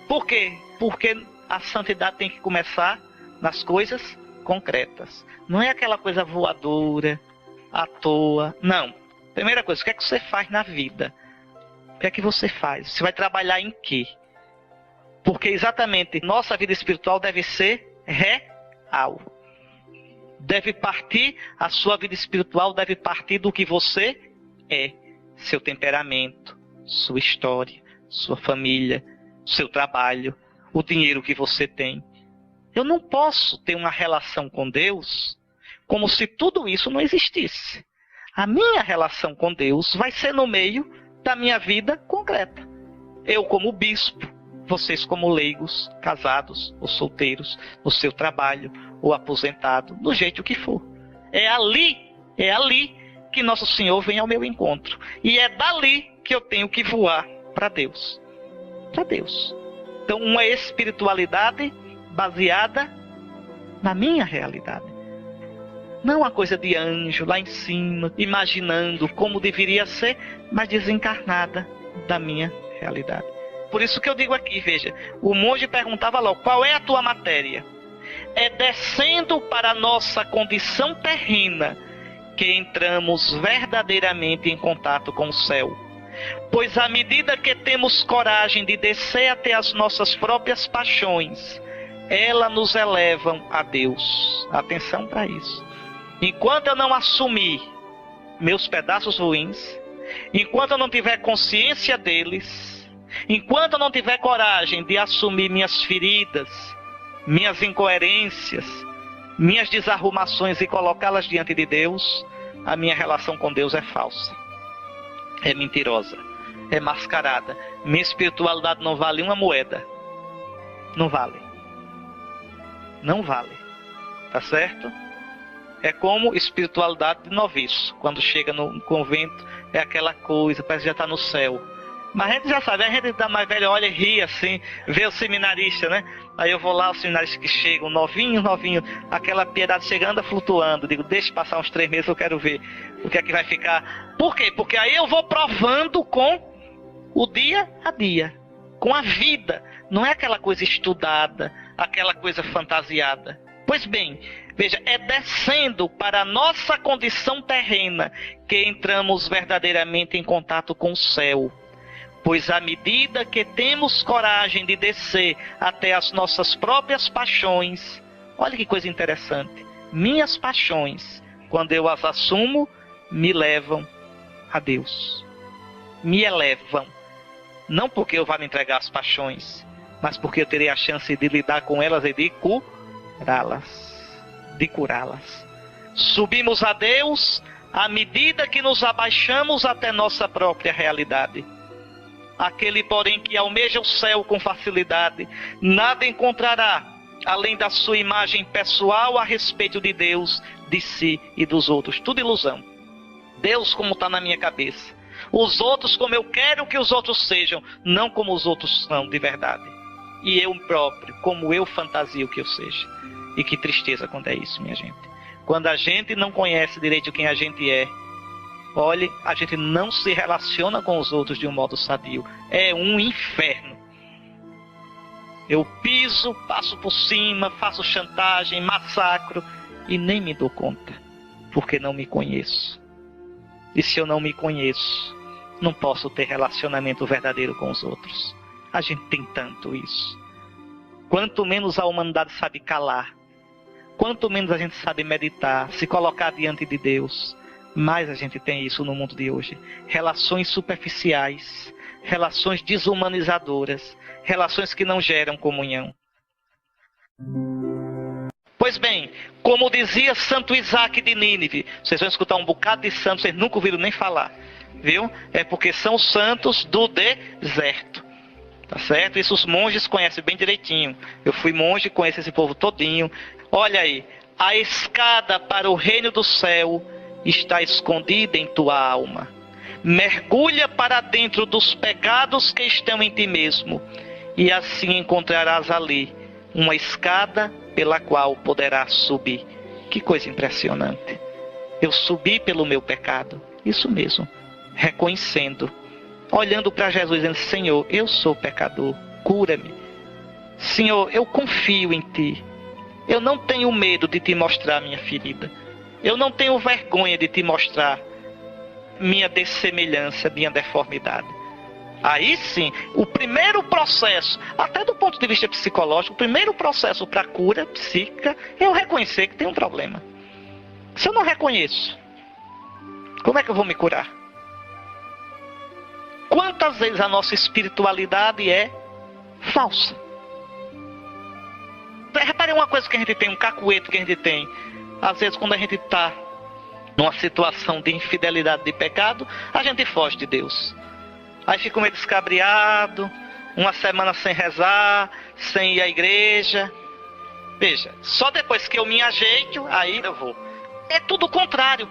Por quê? Porque a santidade tem que começar nas coisas concretas. Não é aquela coisa voadora, à toa. Não. Primeira coisa, o que é que você faz na vida? O que é que você faz? Você vai trabalhar em quê? Porque exatamente nossa vida espiritual deve ser real. A sua vida espiritual deve partir do que você é. seu temperamento, sua história, sua família, seu trabalho, o dinheiro que você tem. Eu não posso ter uma relação com Deus como se tudo isso não existisse. A minha relação com Deus vai ser no meio da minha vida concreta. Eu como bispo, vocês como leigos, casados ou solteiros, no seu trabalho ou aposentado, do jeito que for. É ali que Nosso Senhor vem ao meu encontro. E é dali que eu tenho que voar para Deus. Para Deus. Então, uma espiritualidade baseada na minha realidade. Não uma coisa de anjo lá em cima, imaginando como deveria ser, mas desencarnada da minha realidade. Por isso que eu digo aqui, veja, o monge perguntava logo, qual é a tua matéria? É descendo para a nossa condição terrena que entramos verdadeiramente em contato com o céu. Pois à medida que temos coragem de descer até as nossas próprias paixões, elas nos elevam a Deus. Atenção para isso. Enquanto eu não assumir meus pedaços ruins, enquanto eu não tiver consciência deles, enquanto eu não tiver coragem de assumir minhas feridas, minhas incoerências, minhas desarrumações e colocá-las diante de Deus, a minha relação com Deus é falsa, é mentirosa, é mascarada. Minha espiritualidade não vale uma moeda. Não vale. Não vale. Tá certo? É como espiritualidade de noviço. Quando chega no convento, é aquela coisa, parece que já está no céu. Mas a gente já sabe, a gente da mais velha olha e ri assim, vê o seminarista, né? Aí eu vou lá, os seminaristas que chegam, novinho, aquela piedade chegando, flutuando. Digo, deixa passar uns 3 meses, eu quero ver o que é que vai ficar. Por quê? Porque aí eu vou provando com o dia a dia, com a vida. Não é aquela coisa estudada, aquela coisa fantasiada. Pois bem, veja, é descendo para a nossa condição terrena que entramos verdadeiramente em contato com o céu. Pois à medida que temos coragem de descer até as nossas próprias paixões, olha que coisa interessante, minhas paixões, quando eu as assumo, me levam a Deus. Me elevam. Não porque eu vá me entregar às paixões, mas porque eu terei a chance de lidar com elas e de curá-las. Subimos a Deus à medida que nos abaixamos até nossa própria realidade. Aquele, porém, que almeja o céu com facilidade, nada encontrará além da sua imagem pessoal a respeito de Deus, de si e dos outros. Tudo ilusão. Deus como está na minha cabeça. Os outros como eu quero que os outros sejam, não como os outros são de verdade. E eu próprio, como eu fantasio que eu seja. E que tristeza quando é isso, minha gente. Quando a gente não conhece direito quem a gente é, olhe, a gente não se relaciona com os outros de um modo sadio. É um inferno. Eu piso, passo por cima, faço chantagem, massacro e nem me dou conta, porque não me conheço. E se eu não me conheço, não posso ter relacionamento verdadeiro com os outros. A gente tem tanto isso. Quanto menos a humanidade sabe calar, quanto menos a gente sabe meditar, se colocar diante de Deus, mais a gente tem isso no mundo de hoje. Relações superficiais, relações desumanizadoras, relações que não geram comunhão. Pois bem, como dizia Santo Isaac de Nínive, vocês vão escutar um bocado de santos, vocês nunca ouviram nem falar, viu? É porque são santos do deserto, tá certo? Isso os monges conhecem bem direitinho. Eu fui monge, conheço esse povo todinho. Olha aí, a escada para o reino do céu está escondida em tua alma. Mergulha para dentro dos pecados que estão em ti mesmo, e assim encontrarás ali uma escada pela qual poderás subir. Que coisa impressionante. Eu subi pelo meu pecado, isso mesmo, reconhecendo, olhando para Jesus, dizendo, Senhor, eu sou pecador, cura-me. Senhor, eu confio em ti. Eu não tenho medo de te mostrar minha ferida. Eu não tenho vergonha de te mostrar minha dessemelhança, minha deformidade. Aí sim, o primeiro processo, até do ponto de vista psicológico, o primeiro processo para a cura psíquica é eu reconhecer que tem um problema. Se eu não reconheço, como é que eu vou me curar? quantas vezes a nossa espiritualidade é falsa. Reparem uma coisa que a gente tem, um cacuete que a gente tem. Às vezes quando a gente está numa situação de infidelidade, de pecado, a gente foge de Deus. Aí fica meio descabriado, uma semana sem rezar, sem ir à igreja. Veja, só depois que eu me ajeito, aí eu vou. É tudo o contrário.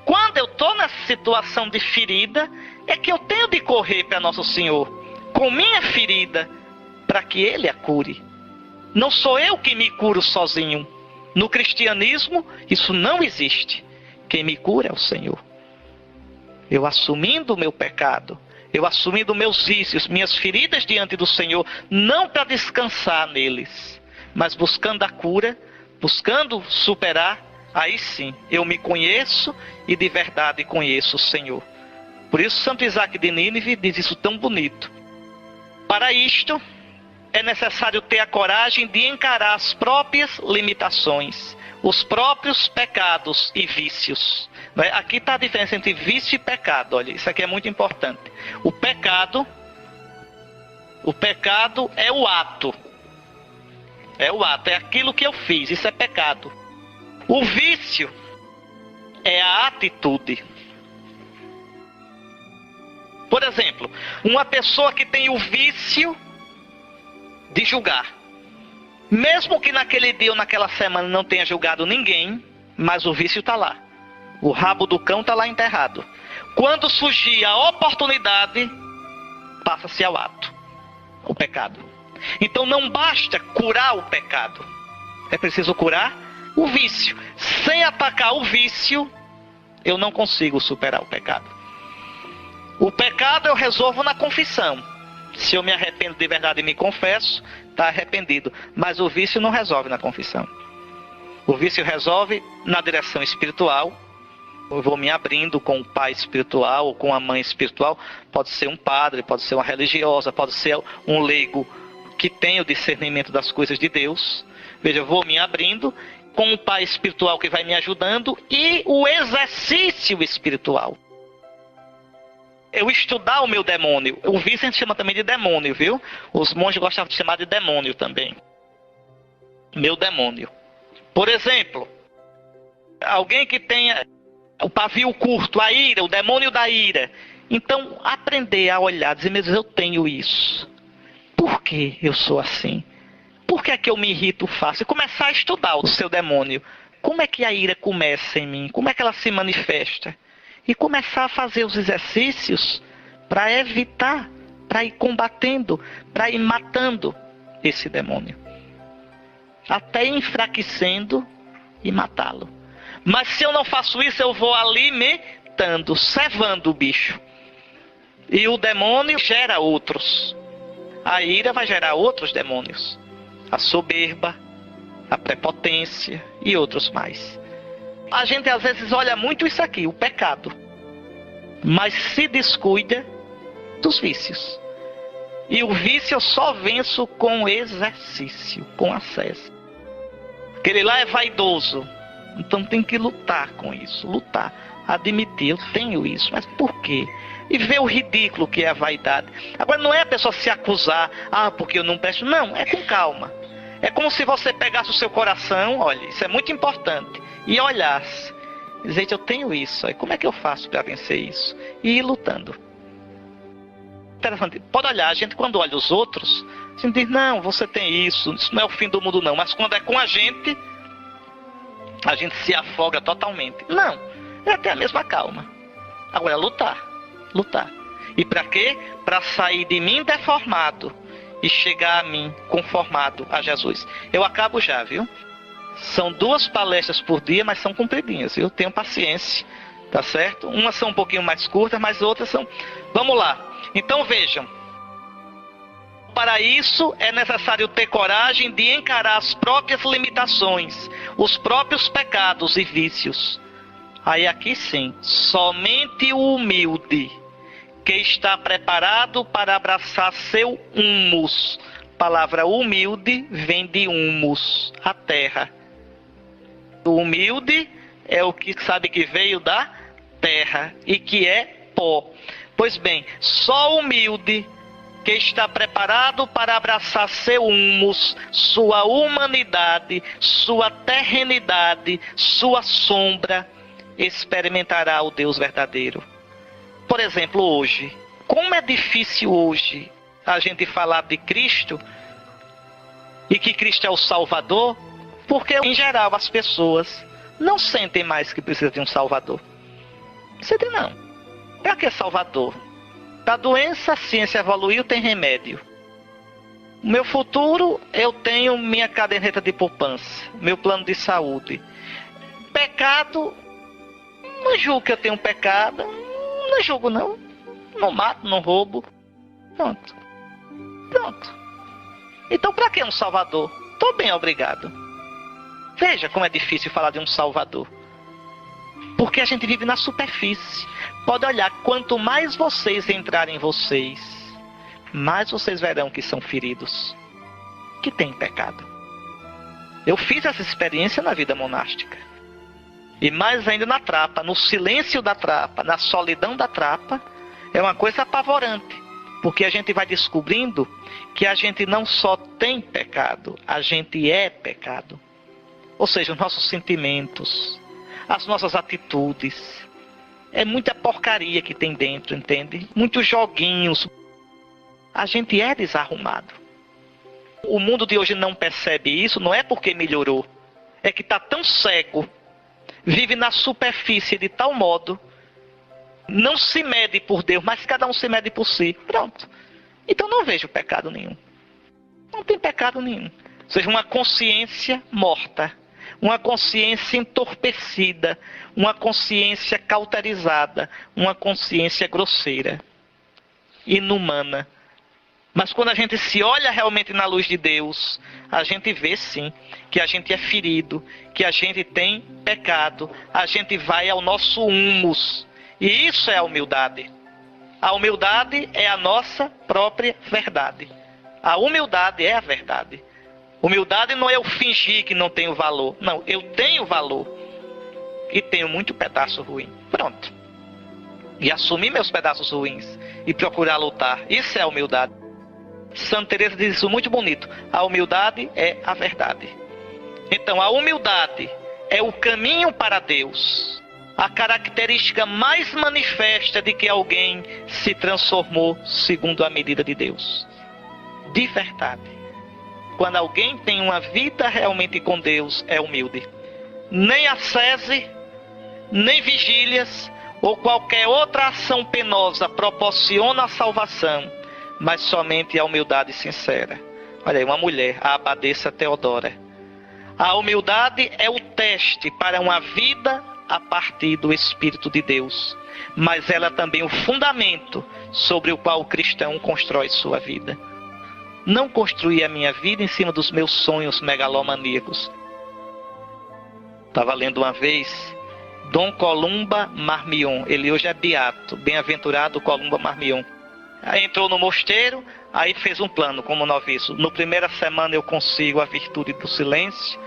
Quando eu estou nessa situação de ferida, é que eu tenho de correr para Nosso Senhor, com minha ferida, para que Ele a cure. Não sou eu que me curo sozinho. No cristianismo, isso não existe. Quem me cura é o Senhor. Eu assumindo o meu pecado, eu assumindo meus vícios, minhas feridas diante do Senhor, não para descansar neles, mas buscando a cura, buscando superar, aí sim, eu me conheço e de verdade conheço o Senhor. Por isso Santo Isaac de Nínive diz isso tão bonito. Para isto, é necessário ter a coragem de encarar as próprias limitações, os próprios pecados e vícios. Aqui está a diferença entre vício e pecado. Olha, isso aqui é muito importante. O pecado é o ato. É o ato, é aquilo que eu fiz, isso é pecado. O vício é a atitude. Por exemplo, uma pessoa que tem o vício de julgar. Mesmo que naquele dia ou naquela semana não tenha julgado ninguém, mas o vício está lá. O rabo do cão está lá enterrado. Quando surgir a oportunidade, passa-se ao ato, o pecado. Então não basta curar o pecado, é preciso curar o vício. Sem atacar o vício, eu não consigo superar o pecado. O pecado eu resolvo na confissão. Se eu me arrependo de verdade e me confesso, está arrependido. Mas o vício não resolve na confissão. O vício resolve na direção espiritual. Eu vou me abrindo com o pai espiritual ou com a mãe espiritual. Pode ser um padre, pode ser uma religiosa, pode ser um leigo que tem o discernimento das coisas de Deus. Veja, eu vou me abrindo com o pai espiritual que vai me ajudando e o exercício espiritual. Eu estudar o meu demônio. O vício a gente chama também de demônio, viu? Os monges gostavam de chamar de demônio também. Meu demônio. Por exemplo, alguém que tenha o pavio curto, a ira, o demônio da ira. Então, aprender a olhar, dizer, meu Deus, eu tenho isso. Por que eu sou assim? Por que é que eu me irrito fácil? E começar a estudar o seu demônio. Como é que a ira começa em mim? Como é que ela se manifesta? E começar a fazer os exercícios para evitar, para ir combatendo, para ir matando esse demônio. Até enfraquecendo e matá-lo. Mas se eu não faço isso, eu vou alimentando, cevando o bicho. E o demônio gera outros. A ira vai gerar outros demônios. A soberba, a prepotência e outros mais. A gente às vezes olha muito isso aqui, o pecado. Mas se descuida dos vícios. E o vício eu só venço com exercício, com acesso. Aquele lá é vaidoso. Então tem que lutar com isso, lutar. Admitir, eu tenho isso, mas por quê? E ver o ridículo que é a vaidade. Agora não é a pessoa se acusar, porque eu não presto. Não, é com calma. É como se você pegasse o seu coração, olha, isso é muito importante, e olhasse. Dizer, eu tenho isso, aí como é que eu faço para vencer isso? E ir lutando. Interessante. Pode olhar, a gente quando olha os outros, a gente diz, não, você tem isso não é o fim do mundo não. Mas quando é com a gente se afoga totalmente. Não, é ter a mesma calma. Agora, lutar. E para quê? Para sair de mim deformado e chegar a mim conformado a Jesus. Eu acabo já, viu? São 2 palestras por dia, mas são compridinhas, viu? Tenham paciência, tá certo? Umas são um pouquinho mais curtas, mas outras são... Vamos lá. Então vejam. Para isso é necessário ter coragem de encarar as próprias limitações, os próprios pecados e vícios. Aí aqui sim, somente o humilde, que está preparado para abraçar seu humus. A palavra humilde vem de humus, a terra. O humilde é o que sabe que veio da terra e que é pó. Pois bem, só o humilde que está preparado para abraçar seu humus, sua humanidade, sua terrenidade, sua sombra, experimentará o Deus verdadeiro. Por exemplo, hoje, como é difícil hoje a gente falar de Cristo e que Cristo é o Salvador, porque em geral as pessoas não sentem mais que precisam de um Salvador. Sentem não. Para que Salvador? Da doença, a ciência evoluiu, tem remédio. No meu futuro, eu tenho minha caderneta de poupança, meu plano de saúde. Pecado, não julgo que eu tenho pecado, não julgo não. Não mato, não roubo. Pronto. Então, para que um Salvador? Tô bem, obrigado. Veja como é difícil falar de um Salvador. Porque a gente vive na superfície. Pode olhar, quanto mais vocês entrarem em vocês, mais vocês verão que são feridos, que têm pecado. Eu fiz essa experiência na vida monástica. E mais ainda na trapa, no silêncio da trapa, na solidão da trapa, é uma coisa apavorante. Porque a gente vai descobrindo que a gente não só tem pecado, a gente é pecado. Ou seja, os nossos sentimentos, as nossas atitudes. É muita porcaria que tem dentro, entende? Muitos joguinhos. A gente é desarrumado. O mundo de hoje não percebe isso, não é porque melhorou. É que está tão cego, vive na superfície de tal modo, não se mede por Deus, mas cada um se mede por si. Pronto. Então não vejo pecado nenhum. Não tem pecado nenhum. Ou seja, uma consciência morta. Uma consciência entorpecida, uma consciência cauterizada, uma consciência grosseira, inumana. Mas quando a gente se olha realmente na luz de Deus, a gente vê sim que a gente é ferido, que a gente tem pecado, a gente vai ao nosso humus. E isso é a humildade. A humildade é a nossa própria verdade. A humildade é a verdade. Humildade não é eu fingir que não tenho valor. Não, eu tenho valor. E tenho muito pedaço ruim. Pronto. E assumir meus pedaços ruins. E procurar lutar. Isso é a humildade. Santa Teresa diz isso muito bonito. A humildade é a verdade. Então, a humildade é o caminho para Deus. A característica mais manifesta de que alguém se transformou segundo a medida de Deus. De verdade. Quando alguém tem uma vida realmente com Deus, é humilde. Nem ascese, nem vigílias, ou qualquer outra ação penosa proporciona a salvação, mas somente a humildade sincera. Olha aí, uma mulher, a abadesa Teodora. A humildade é o teste para uma vida a partir do Espírito de Deus, mas ela é também o fundamento sobre o qual o cristão constrói sua vida. Não construir a minha vida em cima dos meus sonhos megalomaníacos. Estava lendo uma vez Dom Columba Marmion. Ele hoje é beato, bem-aventurado Columba Marmion. Aí entrou no mosteiro, aí fez um plano como noviço. No primeira semana eu consigo a virtude do silêncio,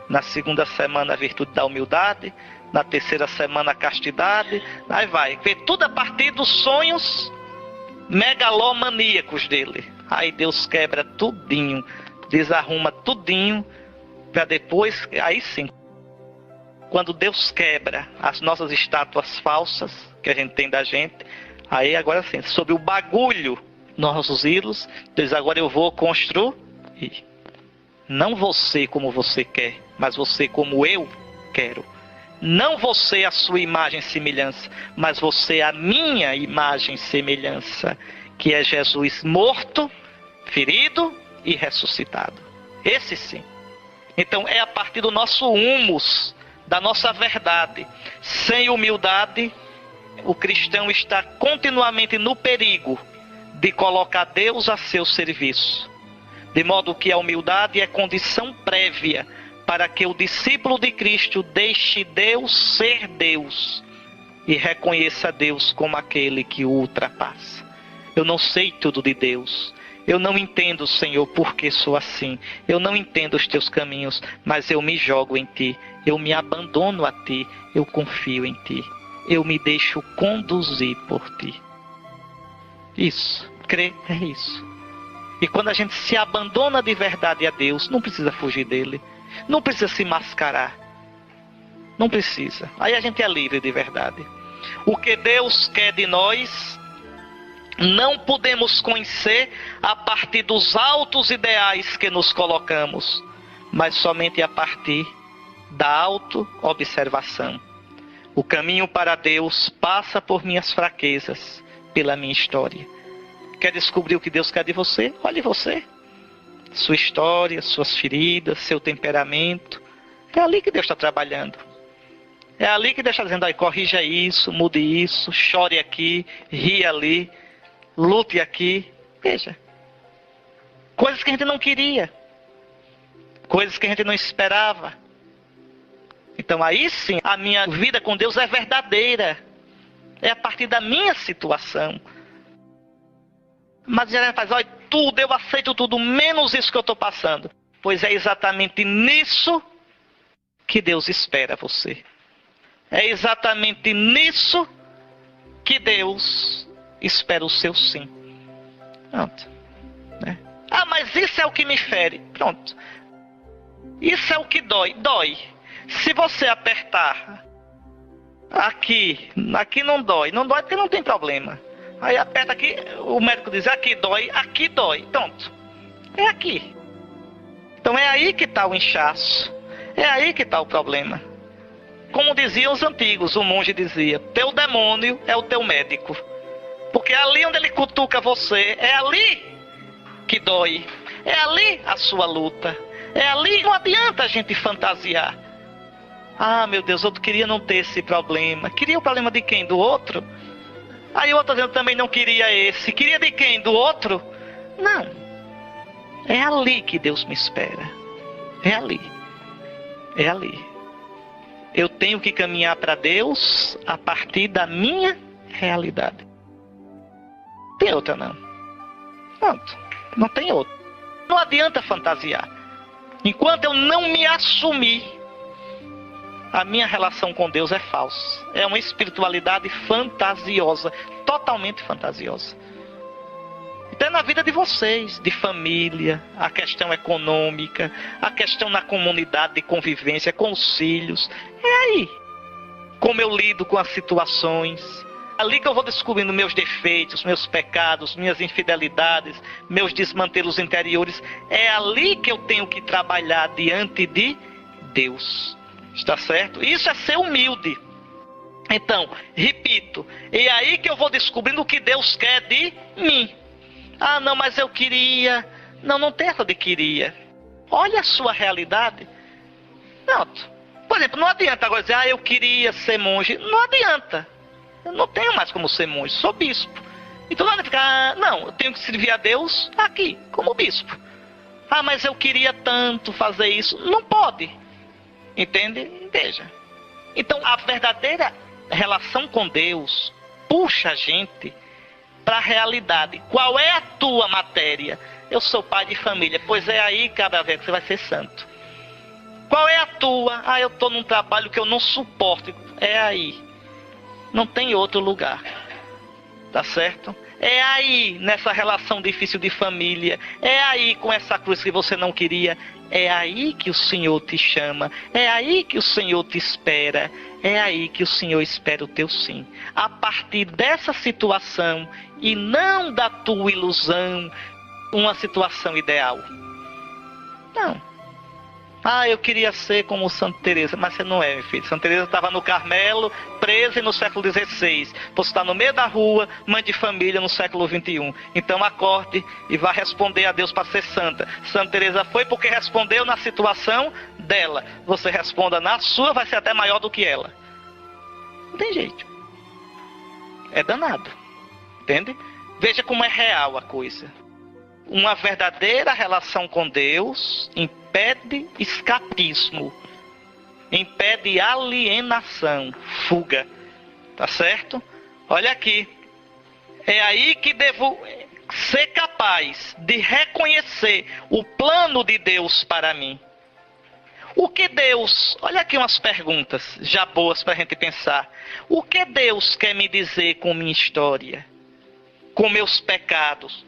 na segunda semana a virtude da humildade, na terceira semana a castidade, aí vai. Vê tudo a partir dos sonhos megalomaníacos dele. Aí Deus quebra tudinho, desarruma tudinho, para depois, aí sim, quando Deus quebra as nossas estátuas falsas que a gente tem da gente, aí agora sim, sobre o bagulho, nossos ídolos, Deus, agora eu vou construir. Não você como você quer, mas você como eu quero. Não você a sua imagem e semelhança, mas você a minha imagem e semelhança, que é Jesus morto, ferido e ressuscitado. Esse sim. Então é a partir do nosso humus, da nossa verdade. Sem humildade, o cristão está continuamente no perigo de colocar Deus a seu serviço. De modo que a humildade é condição prévia para que o discípulo de Cristo deixe Deus ser Deus e reconheça Deus como aquele que o ultrapassa. Eu não sei tudo de Deus. Eu não entendo, Senhor, por que sou assim. Eu não entendo os teus caminhos, mas eu me jogo em ti. Eu me abandono a ti. Eu confio em ti. Eu me deixo conduzir por ti. Isso. Crer é isso. E quando a gente se abandona de verdade a Deus, não precisa fugir dele. Não precisa se mascarar. Não precisa. Aí a gente é livre de verdade. O que Deus quer de nós, não podemos conhecer a partir dos altos ideais que nos colocamos, mas somente a partir da auto-observação. O caminho para Deus passa por minhas fraquezas, pela minha história. Quer descobrir o que Deus quer de você? Olhe você. Sua história, suas feridas, seu temperamento. É ali que Deus está trabalhando. É ali que Deus está dizendo, corrija isso, mude isso, chore aqui, ri ali, lute aqui. Veja. Coisas que a gente não queria. Coisas que a gente não esperava. Então aí sim, a minha vida com Deus é verdadeira. É a partir da minha situação. Mas já faz, olha, tudo, eu aceito tudo, menos isso que eu estou passando. Pois é exatamente nisso que Deus espera você. É exatamente nisso que Deus espera o seu sim. Pronto. Né? Ah, mas isso é o que me fere. Pronto. Isso é o que dói. Dói. Se você apertar aqui não dói. Não dói porque não tem problema. Aí aperta aqui, o médico diz, aqui dói. Pronto. É aqui. Então é aí que está o inchaço. É aí que está o problema. Como diziam os antigos, o monge dizia, teu demônio é o teu médico. Porque é ali onde ele cutuca você, é ali que dói. É ali a sua luta. É ali, não adianta a gente fantasiar. Ah, meu Deus, eu queria não ter esse problema. Queria o problema de quem? Do outro? Aí o outro dizendo, também não queria esse. Queria de quem? Do outro? Não. É ali que Deus me espera. É ali. É ali. Eu tenho que caminhar para Deus a partir da minha realidade. Não tem outra não. Pronto. Não tem outra. Não adianta fantasiar. Enquanto eu não me assumir, a minha relação com Deus é falsa. É uma espiritualidade fantasiosa. Totalmente fantasiosa. Então é na vida de vocês, de família, a questão econômica, a questão na comunidade de convivência com os filhos. É aí. Como eu lido com as situações. Ali que eu vou descobrindo meus defeitos, meus pecados, minhas infidelidades, meus desmantelos interiores. É ali que eu tenho que trabalhar diante de Deus. Está certo? Isso é ser humilde. Então, repito, é aí que eu vou descobrindo o que Deus quer de mim. Ah, não, mas eu queria. Não tem essa de queria. Olha a sua realidade. Pronto. Por exemplo, não adianta agora dizer, eu queria ser monge. Não adianta. Eu não tenho mais como ser monge, sou bispo. Então não adianta ficar, não, eu tenho que servir a Deus aqui, como bispo. Ah, mas eu queria tanto fazer isso. Não pode. Entende? Veja. Então a verdadeira relação com Deus puxa a gente para a realidade. Qual é a tua matéria? Eu sou pai de família. Pois é aí, cada vez que você vai ser santo. Qual é a tua? Ah, eu estou num trabalho que eu não suporto. É aí. Não tem outro lugar. Tá certo? É aí, nessa relação difícil de família. É aí, com essa cruz que você não queria. É aí que o Senhor te chama. É aí que o Senhor te espera. É aí que o Senhor espera o teu sim. A partir dessa situação e não da tua ilusão, uma situação ideal. Não. Ah, eu queria ser como Santa Teresa, mas você não é, meu filho. Santa Teresa estava no Carmelo, presa no século XVI. Você está no meio da rua, mãe de família no século XXI. Então acorde e vá responder a Deus para ser santa. Santa Teresa foi porque respondeu na situação dela. Você responda na sua, vai ser até maior do que ela. Não tem jeito. É danado. Entende? Veja como é real a coisa. Uma verdadeira relação com Deus impede escapismo, impede alienação, fuga. Tá certo? Olha aqui. É aí que devo ser capaz de reconhecer o plano de Deus para mim. O que Deus... Olha aqui umas perguntas já boas para a gente pensar. O que Deus quer me dizer com minha história? com meus pecados,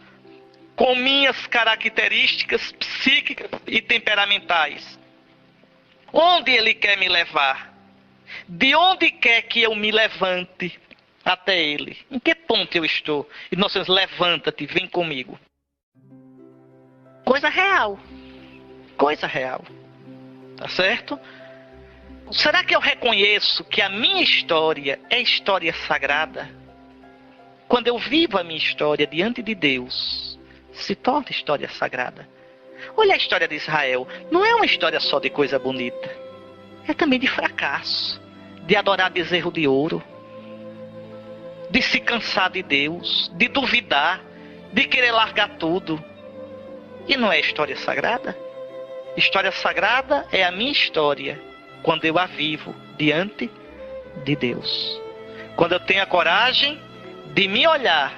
com minhas características psíquicas e temperamentais. Onde Ele quer me levar? De onde quer que eu me levante até Ele? Em que ponto eu estou? E nós dizemos, levanta-te, vem comigo. Coisa real. Coisa real. Tá certo? Será que eu reconheço que a minha história é história sagrada? Quando eu vivo a minha história diante de Deus, se torna história sagrada. Olha a história de Israel. Não é uma história só de coisa bonita. É também de fracasso. De adorar bezerro de ouro. De se cansar de Deus. De duvidar. De querer largar tudo. E não é história sagrada? História sagrada é a minha história quando eu a vivo diante de Deus. Quando eu tenho a coragem de me olhar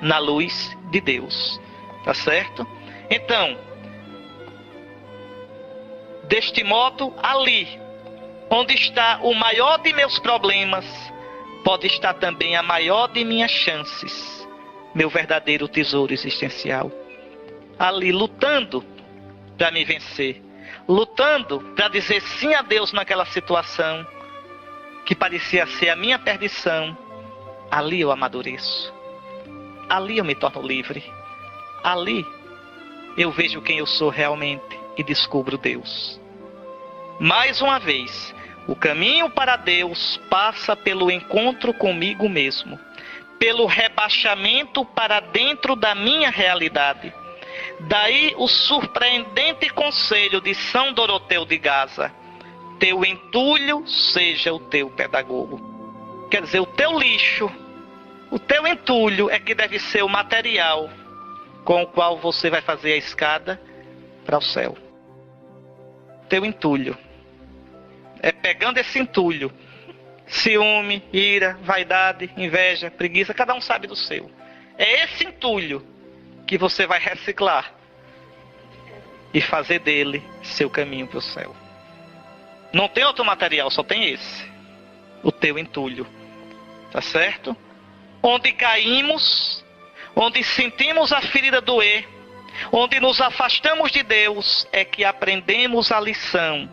na luz de Deus. Tá certo? Então, deste modo, ali, onde está o maior de meus problemas, pode estar também a maior de minhas chances, meu verdadeiro tesouro existencial. Ali, lutando para me vencer, lutando para dizer sim a Deus naquela situação que parecia ser a minha perdição, ali eu amadureço. Ali eu me torno livre. Ali eu vejo quem eu sou realmente e descubro Deus. Mais uma vez, o caminho para Deus passa pelo encontro comigo mesmo, pelo rebaixamento para dentro da minha realidade. Daí o surpreendente conselho de São Doroteu de Gaza: teu entulho seja o teu pedagogo. Quer dizer, o teu lixo, o teu entulho é que deve ser o material com o qual você vai fazer a escada para o céu. Teu entulho. É pegando esse entulho, ciúme, ira, vaidade, inveja, preguiça, cada um sabe do seu. É esse entulho que você vai reciclar e fazer dele seu caminho para o céu. Não tem outro material, só tem esse. O teu entulho. Tá certo? Onde caímos, onde sentimos a ferida doer, onde nos afastamos de Deus, é que aprendemos a lição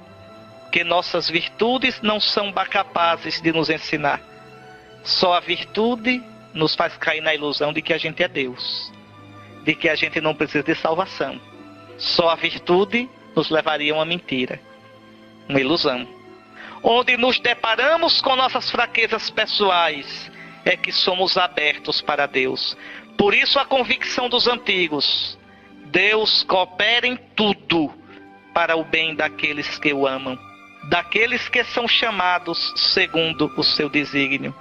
que nossas virtudes não são capazes de nos ensinar. Só a virtude nos faz cair na ilusão de que a gente é Deus, de que a gente não precisa de salvação. Só a virtude nos levaria a uma mentira, uma ilusão. Onde nos deparamos com nossas fraquezas pessoais, é que somos abertos para Deus. Por isso a convicção dos antigos: Deus coopera em tudo para o bem daqueles que o amam, daqueles que são chamados segundo o seu desígnio.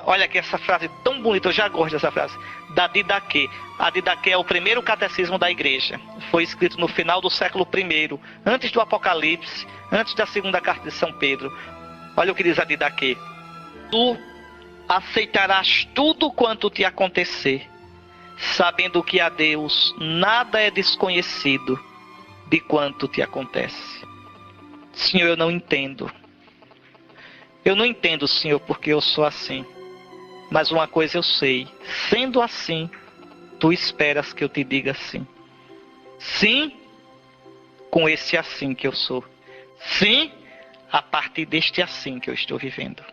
Olha aqui essa frase tão bonita, eu já gosto dessa frase, da Didaquê. A Didaquê é o primeiro catecismo da igreja. Foi escrito no final do século I, antes do Apocalipse, antes da segunda carta de São Pedro. Olha o que diz a Didaquê: tu aceitarás tudo quanto te acontecer, sabendo que a Deus nada é desconhecido de quanto te acontece. Senhor, eu não entendo. Eu não entendo, Senhor, porque eu sou assim. Mas uma coisa eu sei: sendo assim, tu esperas que eu te diga sim. Sim, com esse assim que eu sou. Sim, a partir deste assim que eu estou vivendo.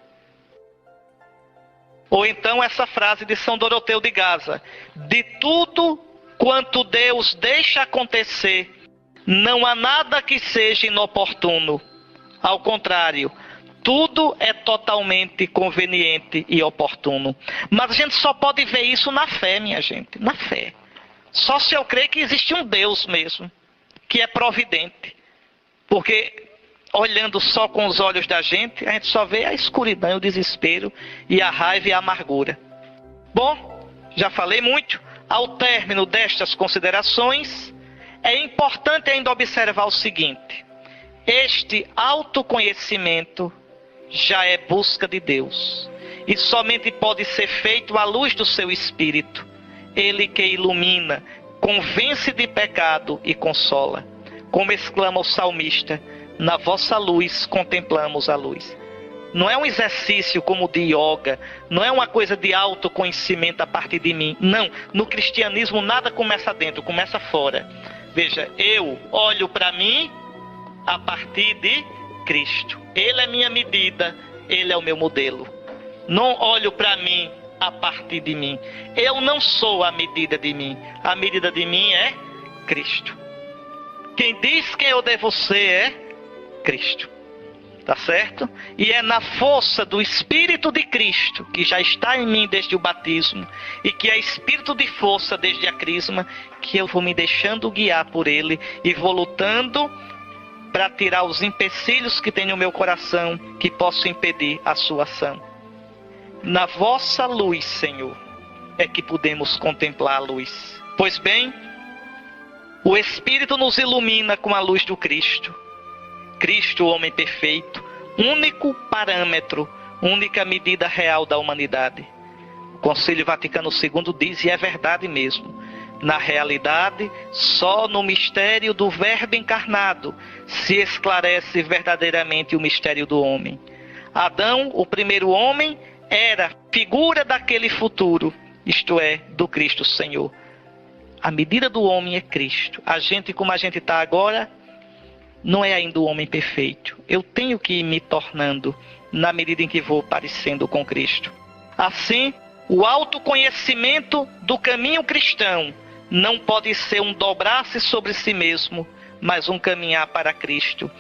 Ou então essa frase de São Doroteu de Gaza: de tudo quanto Deus deixa acontecer, não há nada que seja inoportuno. Ao contrário, tudo é totalmente conveniente e oportuno. Mas a gente só pode ver isso na fé, minha gente. Na fé. Só se eu crer que existe um Deus mesmo, que é providente. Porque olhando só com os olhos da gente, a gente só vê a escuridão, o desespero e a raiva e a amargura. Bom, já falei muito. Ao término destas considerações, é importante ainda observar o seguinte: este autoconhecimento já é busca de Deus, e somente pode ser feito à luz do seu Espírito, Ele que ilumina, convence de pecado e consola. Como exclama o salmista: na vossa luz contemplamos a luz. Não é um exercício como de yoga, não é uma coisa de autoconhecimento a partir de mim. Não, no cristianismo nada começa dentro, começa fora. Veja, eu olho para mim a partir de Cristo. Ele é minha medida, Ele é o meu modelo. Não olho para mim a partir de mim. Eu não sou a medida de mim. A medida de mim é Cristo. Quem diz quem eu devo ser é Cristo. Tá certo? E é na força do Espírito de Cristo, que já está em mim desde o batismo, e que é Espírito de força desde a crisma, que eu vou me deixando guiar por Ele e vou lutando para tirar os empecilhos que tem no meu coração, que possam impedir a sua ação. Na vossa luz, Senhor, é que podemos contemplar a luz. Pois bem, o Espírito nos ilumina com a luz do Cristo. Cristo, o homem perfeito, único parâmetro, única medida real da humanidade. O Concílio Vaticano II diz, e é verdade mesmo, na realidade, só no mistério do Verbo encarnado se esclarece verdadeiramente o mistério do homem. Adão, o primeiro homem, era figura daquele futuro, isto é, do Cristo Senhor. A medida do homem é Cristo. A gente, como a gente está agora, não é ainda o homem perfeito. Eu tenho que ir me tornando na medida em que vou parecendo com Cristo. Assim, o autoconhecimento do caminho cristão não pode ser um dobrar-se sobre si mesmo, mas um caminhar para Cristo,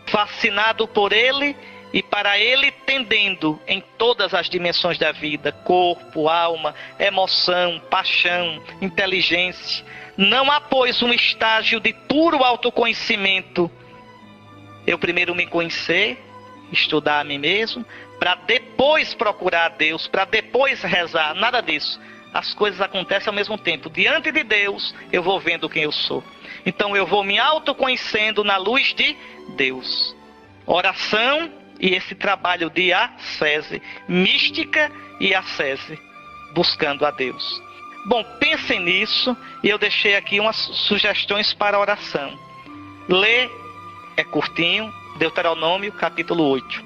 fascinado por Ele e para Ele tendendo em todas as dimensões da vida, corpo, alma, emoção, paixão, inteligência. Não há, pois, um estágio de puro autoconhecimento. Eu primeiro me conhecer, estudar a mim mesmo, para depois procurar a Deus, para depois rezar, nada disso. As coisas acontecem ao mesmo tempo. Diante de Deus, eu vou vendo quem eu sou. Então eu vou me autoconhecendo na luz de Deus. Oração e esse trabalho de ascese, mística e ascese, buscando a Deus. Bom, pensem nisso e eu deixei aqui umas sugestões para a oração. Lê, é curtinho, Deuteronômio capítulo 8.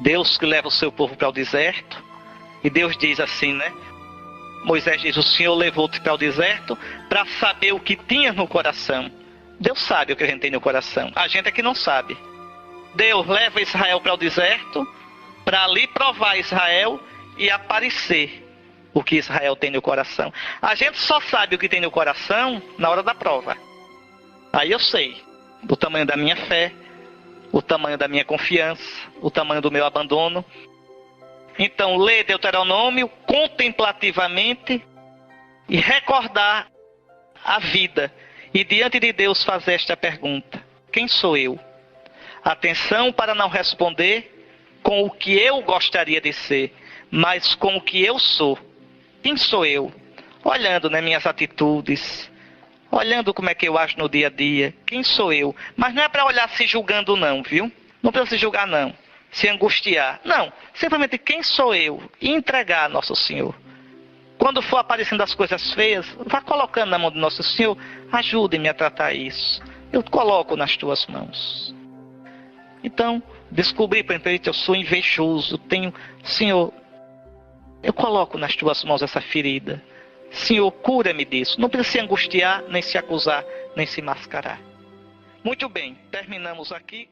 Deus que leva o seu povo para o deserto. E Deus diz assim, né? Moisés diz, o Senhor levou-te para o deserto para saber o que tinha no coração. Deus sabe o que a gente tem no coração. A gente é que não sabe. Deus leva Israel para o deserto para ali provar Israel e aparecer o que Israel tem no coração. A gente só sabe o que tem no coração na hora da prova. Aí eu sei o tamanho da minha fé, o tamanho da minha confiança, o tamanho do meu abandono. Então, ler Deuteronômio contemplativamente e recordar a vida. E diante de Deus fazer esta pergunta: quem sou eu? Atenção para não responder com o que eu gostaria de ser, mas com o que eu sou. Quem sou eu? Olhando nas minhas atitudes, olhando como é que eu acho no dia a dia. Quem sou eu? Mas não é para olhar se julgando não, viu? Não precisa se julgar não, se angustiar. Não, simplesmente quem sou eu? E entregar a Nosso Senhor. Quando for aparecendo as coisas feias, vá colocando na mão do Nosso Senhor. Ajude-me a tratar isso. Eu coloco nas tuas mãos. Então, descobri, por exemplo, eu sou invejoso. Senhor, eu coloco nas tuas mãos essa ferida. Senhor, cura-me disso. Não precisa se angustiar, nem se acusar, nem se mascarar. Muito bem, terminamos aqui.